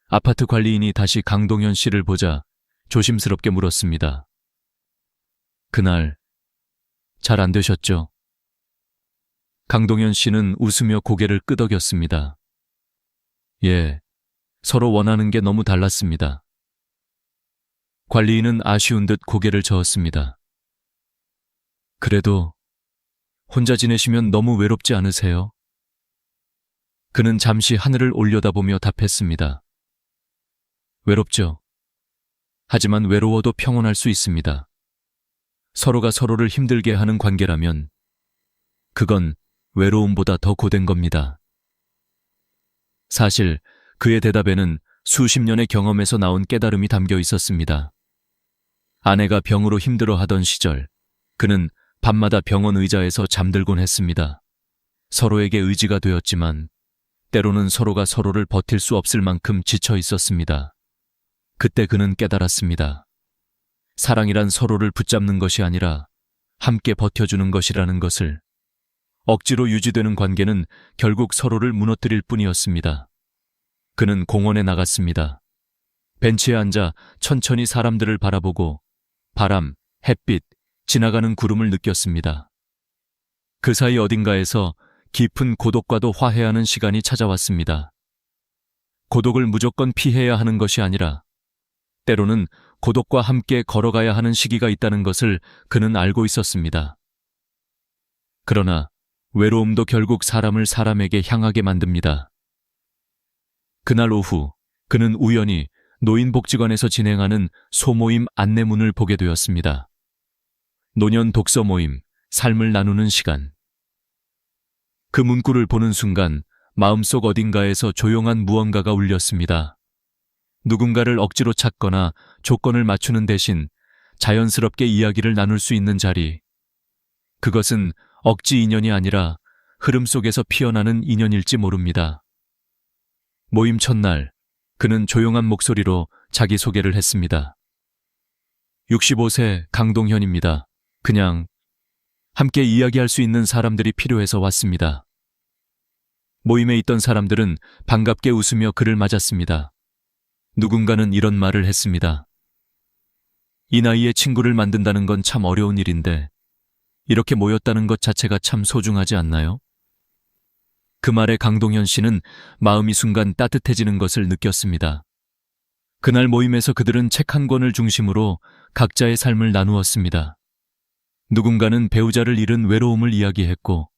A: 아파트 관리인이 다시 강동현 씨를 보자 조심스럽게 물었습니다. 그날 잘 안 되셨죠? 강동현 씨는 웃으며 고개를 끄덕였습니다. 예, 서로 원하는 게 너무 달랐습니다. 관리인은 아쉬운 듯 고개를 저었습니다. 그래도 혼자 지내시면 너무 외롭지 않으세요? 그는 잠시 하늘을 올려다보며 답했습니다. 외롭죠. 하지만 외로워도 평온할 수 있습니다. 서로가 서로를 힘들게 하는 관계라면 그건 외로움보다 더 고된 겁니다. 사실 그의 대답에는 수십 년의 경험에서 나온 깨달음이 담겨 있었습니다. 아내가 병으로 힘들어하던 시절 그는 밤마다 병원 의자에서 잠들곤 했습니다. 서로에게 의지가 되었지만 때로는 서로가 서로를 버틸 수 없을 만큼 지쳐 있었습니다. 그때 그는 깨달았습니다. 사랑이란 서로를 붙잡는 것이 아니라 함께 버텨주는 것이라는 것을. 억지로 유지되는 관계는 결국 서로를 무너뜨릴 뿐이었습니다. 그는 공원에 나갔습니다. 벤치에 앉아 천천히 사람들을 바라보고 바람, 햇빛, 지나가는 구름을 느꼈습니다. 그 사이 어딘가에서 깊은 고독과도 화해하는 시간이 찾아왔습니다. 고독을 무조건 피해야 하는 것이 아니라 때로는 고독과 함께 걸어가야 하는 시기가 있다는 것을 그는 알고 있었습니다. 그러나 외로움도 결국 사람을 사람에게 향하게 만듭니다. 그날 오후 그는 우연히 노인복지관에서 진행하는 소모임 안내문을 보게 되었습니다. 노년 독서 모임, 삶을 나누는 시간. 그 문구를 보는 순간 마음속 어딘가에서 조용한 무언가가 울렸습니다. 누군가를 억지로 찾거나 조건을 맞추는 대신 자연스럽게 이야기를 나눌 수 있는 자리. 그것은 억지 인연이 아니라 흐름 속에서 피어나는 인연일지 모릅니다. 모임 첫날, 그는 조용한 목소리로 자기소개를 했습니다. 65세 강동현입니다. 그냥 함께 이야기할 수 있는 사람들이 필요해서 왔습니다. 모임에 있던 사람들은 반갑게 웃으며 그를 맞았습니다. 누군가는 이런 말을 했습니다. 이 나이에 친구를 만든다는 건 참 어려운 일인데 이렇게 모였다는 것 자체가 참 소중하지 않나요? 그 말에 강동현 씨는 마음이 순간 따뜻해지는 것을 느꼈습니다. 그날 모임에서 그들은 책 한 권을 중심으로 각자의 삶을 나누었습니다. 누군가는 배우자를 잃은 외로움을 이야기했고,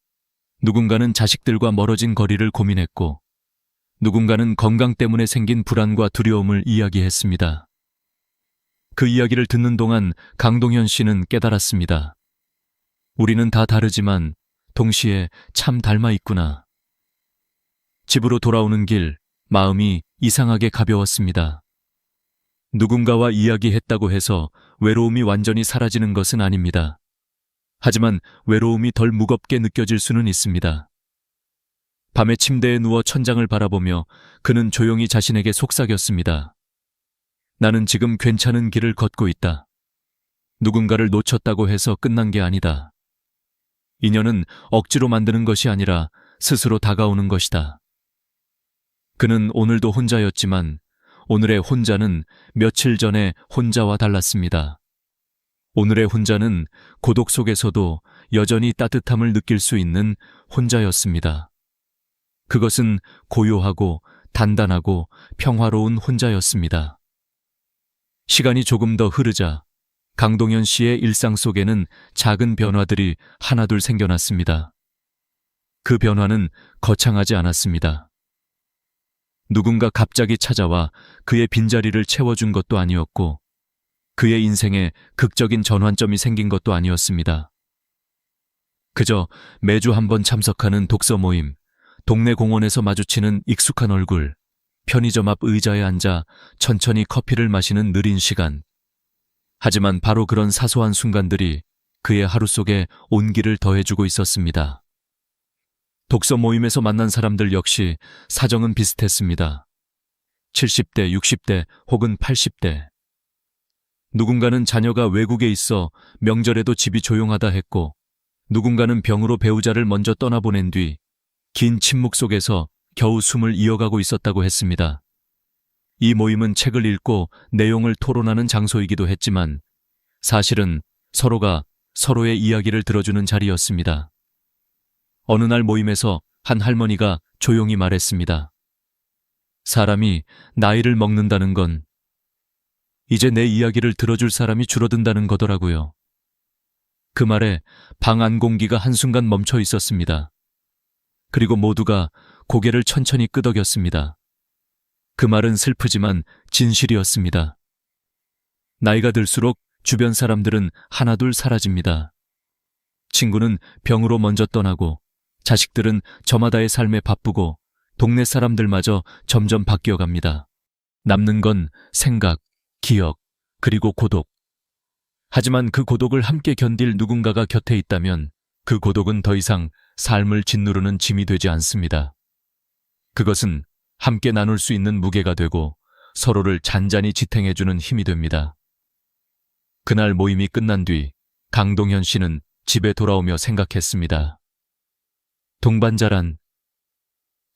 A: 누군가는 자식들과 멀어진 거리를 고민했고, 누군가는 건강 때문에 생긴 불안과 두려움을 이야기했습니다. 그 이야기를 듣는 동안 강동현 씨는 깨달았습니다. 우리는 다 다르지만 동시에 참 닮아 있구나. 집으로 돌아오는 길, 마음이 이상하게 가벼웠습니다. 누군가와 이야기했다고 해서 외로움이 완전히 사라지는 것은 아닙니다. 하지만 외로움이 덜 무겁게 느껴질 수는 있습니다. 밤에 침대에 누워 천장을 바라보며 그는 조용히 자신에게 속삭였습니다. 나는 지금 괜찮은 길을 걷고 있다. 누군가를 놓쳤다고 해서 끝난 게 아니다. 인연은 억지로 만드는 것이 아니라 스스로 다가오는 것이다. 그는 오늘도 혼자였지만 오늘의 혼자는 며칠 전의 혼자와 달랐습니다. 오늘의 혼자는 고독 속에서도 여전히 따뜻함을 느낄 수 있는 혼자였습니다. 그것은 고요하고 단단하고 평화로운 혼자였습니다. 시간이 조금 더 흐르자 강동현 씨의 일상 속에는 작은 변화들이 하나둘 생겨났습니다. 그 변화는 거창하지 않았습니다. 누군가 갑자기 찾아와 그의 빈자리를 채워준 것도 아니었고, 그의 인생에 극적인 전환점이 생긴 것도 아니었습니다. 그저 매주 한 번 참석하는 독서 모임, 동네 공원에서 마주치는 익숙한 얼굴, 편의점 앞 의자에 앉아 천천히 커피를 마시는 느린 시간. 하지만 바로 그런 사소한 순간들이 그의 하루 속에 온기를 더해주고 있었습니다. 독서 모임에서 만난 사람들 역시 사정은 비슷했습니다. 70대, 60대 혹은 80대. 누군가는 자녀가 외국에 있어 명절에도 집이 조용하다 했고, 누군가는 병으로 배우자를 먼저 떠나보낸 뒤 긴 침묵 속에서 겨우 숨을 이어가고 있었다고 했습니다. 이 모임은 책을 읽고 내용을 토론하는 장소이기도 했지만 사실은 서로가 서로의 이야기를 들어주는 자리였습니다. 어느 날 모임에서 한 할머니가 조용히 말했습니다. 사람이 나이를 먹는다는 건 이제 내 이야기를 들어줄 사람이 줄어든다는 거더라고요. 그 말에 방 안 공기가 한순간 멈춰 있었습니다. 그리고 모두가 고개를 천천히 끄덕였습니다. 그 말은 슬프지만 진실이었습니다. 나이가 들수록 주변 사람들은 하나둘 사라집니다. 친구는 병으로 먼저 떠나고, 자식들은 저마다의 삶에 바쁘고, 동네 사람들마저 점점 바뀌어갑니다. 남는 건 생각, 기억, 그리고 고독. 하지만 그 고독을 함께 견딜 누군가가 곁에 있다면 그 고독은 더 이상 삶을 짓누르는 짐이 되지 않습니다. 그것은 함께 나눌 수 있는 무게가 되고 서로를 잔잔히 지탱해주는 힘이 됩니다. 그날 모임이 끝난 뒤 강동현 씨는 집에 돌아오며 생각했습니다. 동반자란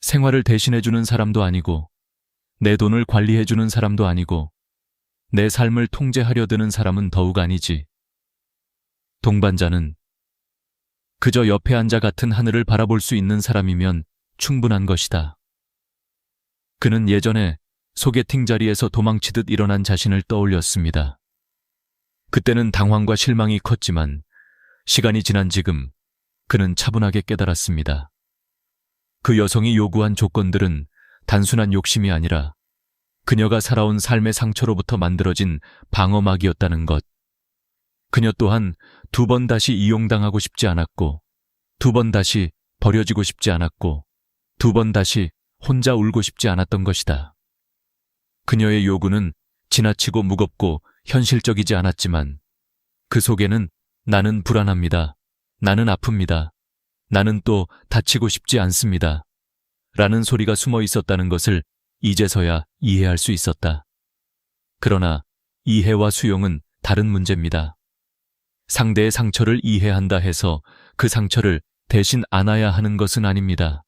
A: 생활을 대신해주는 사람도 아니고, 내 돈을 관리해주는 사람도 아니고, 내 삶을 통제하려 드는 사람은 더욱 아니지. 동반자는 그저 옆에 앉아 같은 하늘을 바라볼 수 있는 사람이면 충분한 것이다. 그는 예전에 소개팅 자리에서 도망치듯 일어난 자신을 떠올렸습니다. 그때는 당황과 실망이 컸지만 시간이 지난 지금 그는 차분하게 깨달았습니다. 그 여성이 요구한 조건들은 단순한 욕심이 아니라 그녀가 살아온 삶의 상처로부터 만들어진 방어막이었다는 것. 그녀 또한 2번 다시 이용당하고 싶지 않았고, 2번 다시 버려지고 싶지 않았고, 2번 다시 혼자 울고 싶지 않았던 것이다. 그녀의 요구는 지나치고 무겁고 현실적이지 않았지만 그 속에는 나는 불안합니다. 나는 아픕니다. 나는 또 다치고 싶지 않습니다. 라는 소리가 숨어 있었다는 것을 이제서야 이해할 수 있었다. 그러나 이해와 수용은 다른 문제입니다. 상대의 상처를 이해한다 해서 그 상처를 대신 안아야 하는 것은 아닙니다.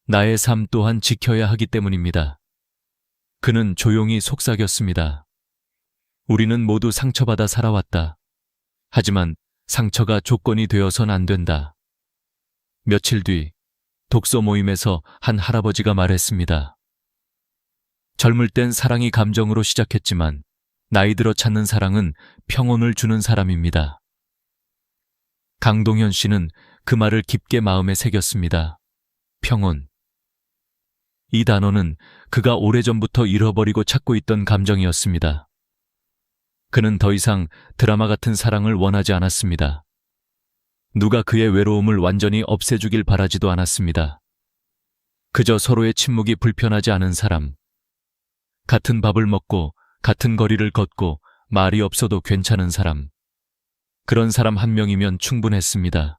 A: 나의 삶 또한 지켜야 하기 때문입니다. 그는 조용히 속삭였습니다. 우리는 모두 상처받아 살아왔다. 하지만 상처가 조건이 되어선 안 된다. 며칠 뒤 독서 모임에서 한 할아버지가 말했습니다. 젊을 땐 사랑이 감정으로 시작했지만 나이 들어 찾는 사랑은 평온을 주는 사람입니다. 강동현 씨는 그 말을 깊게 마음에 새겼습니다. 평온. 이 단어는 그가 오래전부터 잃어버리고 찾고 있던 감정이었습니다. 그는 더 이상 드라마 같은 사랑을 원하지 않았습니다. 누가 그의 외로움을 완전히 없애주길 바라지도 않았습니다. 그저 서로의 침묵이 불편하지 않은 사람. 같은 밥을 먹고 같은 거리를 걷고 말이 없어도 괜찮은 사람. 그런 사람 한 명이면 충분했습니다.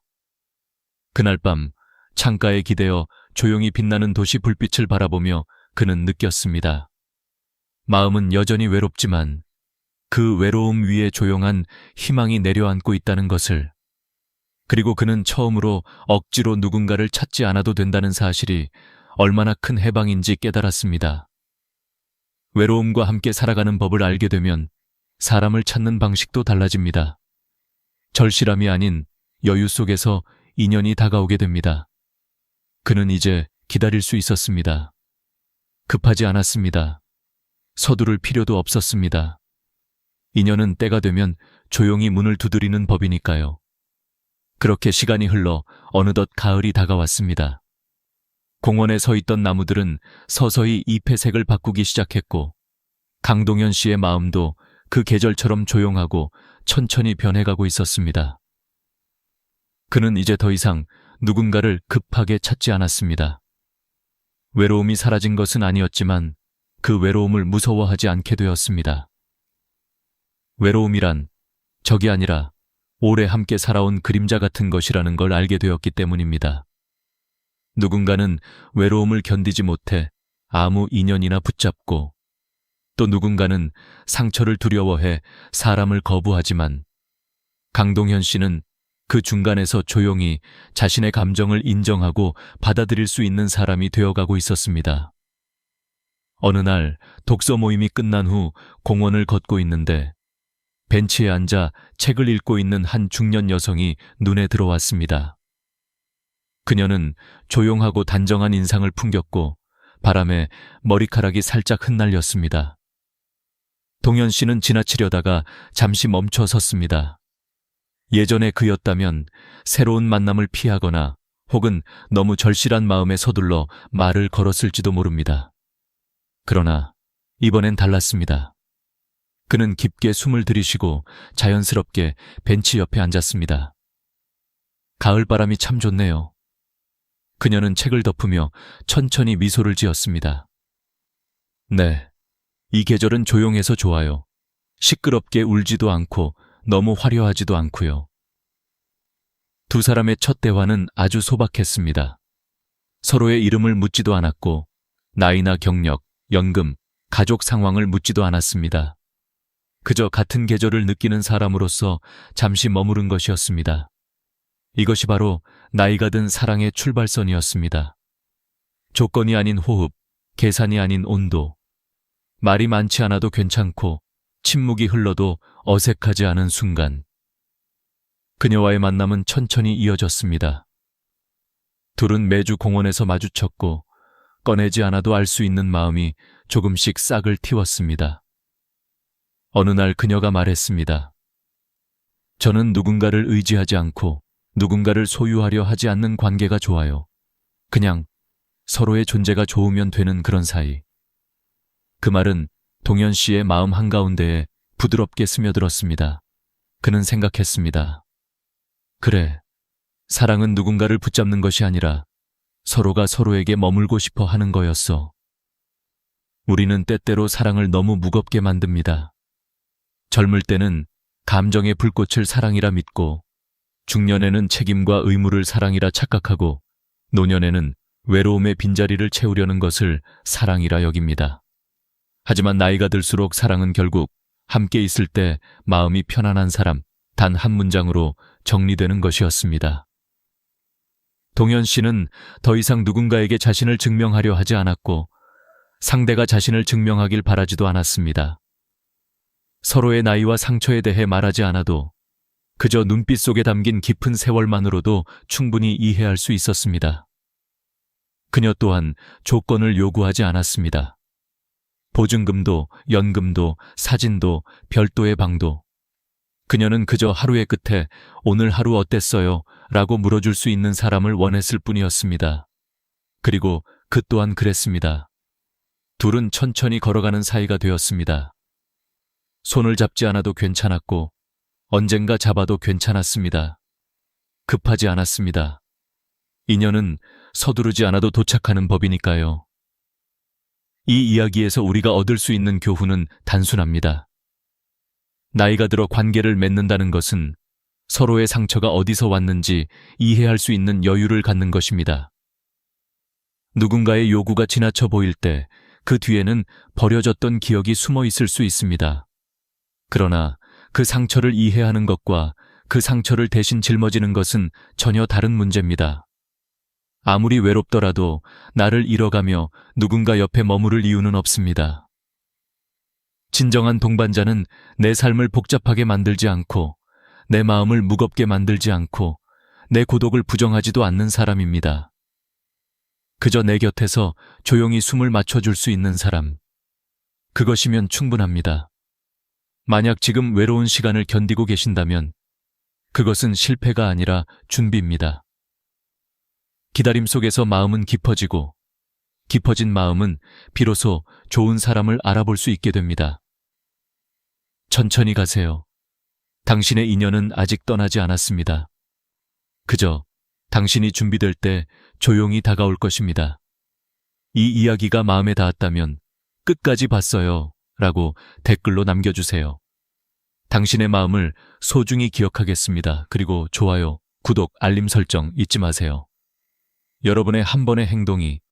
A: 그날 밤 창가에 기대어 조용히 빛나는 도시 불빛을 바라보며 그는 느꼈습니다. 마음은 여전히 외롭지만 그 외로움 위에 조용한 희망이 내려앉고 있다는 것을, 그리고 그는 처음으로 억지로 누군가를 찾지 않아도 된다는 사실이 얼마나 큰 해방인지 깨달았습니다. 외로움과 함께 살아가는 법을 알게 되면 사람을 찾는 방식도 달라집니다. 절실함이 아닌 여유 속에서 인연이 다가오게 됩니다. 그는 이제 기다릴 수 있었습니다. 급하지 않았습니다. 서두를 필요도 없었습니다. 인연은 때가 되면 조용히 문을 두드리는 법이니까요. 그렇게 시간이 흘러 어느덧 가을이 다가왔습니다. 공원에 서 있던 나무들은 서서히 잎의 색을 바꾸기 시작했고 강동현 씨의 마음도 그 계절처럼 조용하고 천천히 변해가고 있었습니다. 그는 이제 더 이상 누군가를 급하게 찾지 않았습니다. 외로움이 사라진 것은 아니었지만 그 외로움을 무서워하지 않게 되었습니다. 외로움이란 적이 아니라 오래 함께 살아온 그림자 같은 것이라는 걸 알게 되었기 때문입니다. 누군가는 외로움을 견디지 못해 아무 인연이나 붙잡고, 또 누군가는 상처를 두려워해 사람을 거부하지만 강동현 씨는 그 중간에서 조용히 자신의 감정을 인정하고 받아들일 수 있는 사람이 되어가고 있었습니다. 어느 날 독서 모임이 끝난 후 공원을 걷고 있는데 벤치에 앉아 책을 읽고 있는 한 중년 여성이 눈에 들어왔습니다. 그녀는 조용하고 단정한 인상을 풍겼고 바람에 머리카락이 살짝 흩날렸습니다. 동현 씨는 지나치려다가 잠시 멈춰 섰습니다. 예전의 그였다면 새로운 만남을 피하거나 혹은 너무 절실한 마음에 서둘러 말을 걸었을지도 모릅니다. 그러나 이번엔 달랐습니다. 그는 깊게 숨을 들이쉬고 자연스럽게 벤치 옆에 앉았습니다. 가을바람이 참 좋네요. 그녀는 책을 덮으며 천천히 미소를 지었습니다. 네, 이 계절은 조용해서 좋아요. 시끄럽게 울지도 않고 너무 화려하지도 않고요. 두 사람의 첫 대화는 아주 소박했습니다. 서로의 이름을 묻지도 않았고 나이나 경력, 연금, 가족 상황을 묻지도 않았습니다. 그저 같은 계절을 느끼는 사람으로서 잠시 머무른 것이었습니다. 이것이 바로 나이가 든 사랑의 출발선이었습니다. 조건이 아닌 호흡, 계산이 아닌 온도, 말이 많지 않아도 괜찮고 침묵이 흘러도 어색하지 않은 순간. 그녀와의 만남은 천천히 이어졌습니다. 둘은 매주 공원에서 마주쳤고 꺼내지 않아도 알 수 있는 마음이 조금씩 싹을 틔웠습니다. 어느 날 그녀가 말했습니다. 저는 누군가를 의지하지 않고 누군가를 소유하려 하지 않는 관계가 좋아요. 그냥 서로의 존재가 좋으면 되는 그런 사이. 그 말은 동현 씨의 마음 한가운데에 부드럽게 스며들었습니다. 그는 생각했습니다. 그래, 사랑은 누군가를 붙잡는 것이 아니라 서로가 서로에게 머물고 싶어 하는 거였어. 우리는 때때로 사랑을 너무 무겁게 만듭니다. 젊을 때는 감정의 불꽃을 사랑이라 믿고, 중년에는 책임과 의무를 사랑이라 착각하고, 노년에는 외로움의 빈자리를 채우려는 것을 사랑이라 여깁니다. 하지만 나이가 들수록 사랑은 결국 함께 있을 때 마음이 편안한 사람 단 한 문장으로 정리되는 것이었습니다. 동현 씨는 더 이상 누군가에게 자신을 증명하려 하지 않았고 상대가 자신을 증명하길 바라지도 않았습니다. 서로의 나이와 상처에 대해 말하지 않아도 그저 눈빛 속에 담긴 깊은 세월만으로도 충분히 이해할 수 있었습니다. 그녀 또한 조건을 요구하지 않았습니다. 보증금도, 연금도, 사진도, 별도의 방도. 그녀는 그저 하루의 끝에 오늘 하루 어땠어요? 라고 물어줄 수 있는 사람을 원했을 뿐이었습니다. 그리고 그 또한 그랬습니다. 둘은 천천히 걸어가는 사이가 되었습니다. 손을 잡지 않아도 괜찮았고 언젠가 잡아도 괜찮았습니다. 급하지 않았습니다. 인연은 서두르지 않아도 도착하는 법이니까요. 이 이야기에서 우리가 얻을 수 있는 교훈은 단순합니다. 나이가 들어 관계를 맺는다는 것은 서로의 상처가 어디서 왔는지 이해할 수 있는 여유를 갖는 것입니다. 누군가의 요구가 지나쳐 보일 때 그 뒤에는 버려졌던 기억이 숨어 있을 수 있습니다. 그러나 그 상처를 이해하는 것과 그 상처를 대신 짊어지는 것은 전혀 다른 문제입니다. 아무리 외롭더라도 나를 잃어가며 누군가 옆에 머무를 이유는 없습니다. 진정한 동반자는 내 삶을 복잡하게 만들지 않고 내 마음을 무겁게 만들지 않고 내 고독을 부정하지도 않는 사람입니다. 그저 내 곁에서 조용히 숨을 맞춰줄 수 있는 사람. 그것이면 충분합니다. 만약 지금 외로운 시간을 견디고 계신다면 그것은 실패가 아니라 준비입니다. 기다림 속에서 마음은 깊어지고 깊어진 마음은 비로소 좋은 사람을 알아볼 수 있게 됩니다. 천천히 가세요. 당신의 인연은 아직 떠나지 않았습니다. 그저 당신이 준비될 때 조용히 다가올 것입니다. 이 이야기가 마음에 닿았다면 끝까지 봤어요 라고 댓글로 남겨주세요. 당신의 마음을 소중히 기억하겠습니다. 그리고 좋아요, 구독, 알림 설정 잊지 마세요. 여러분의 한 번의 행동이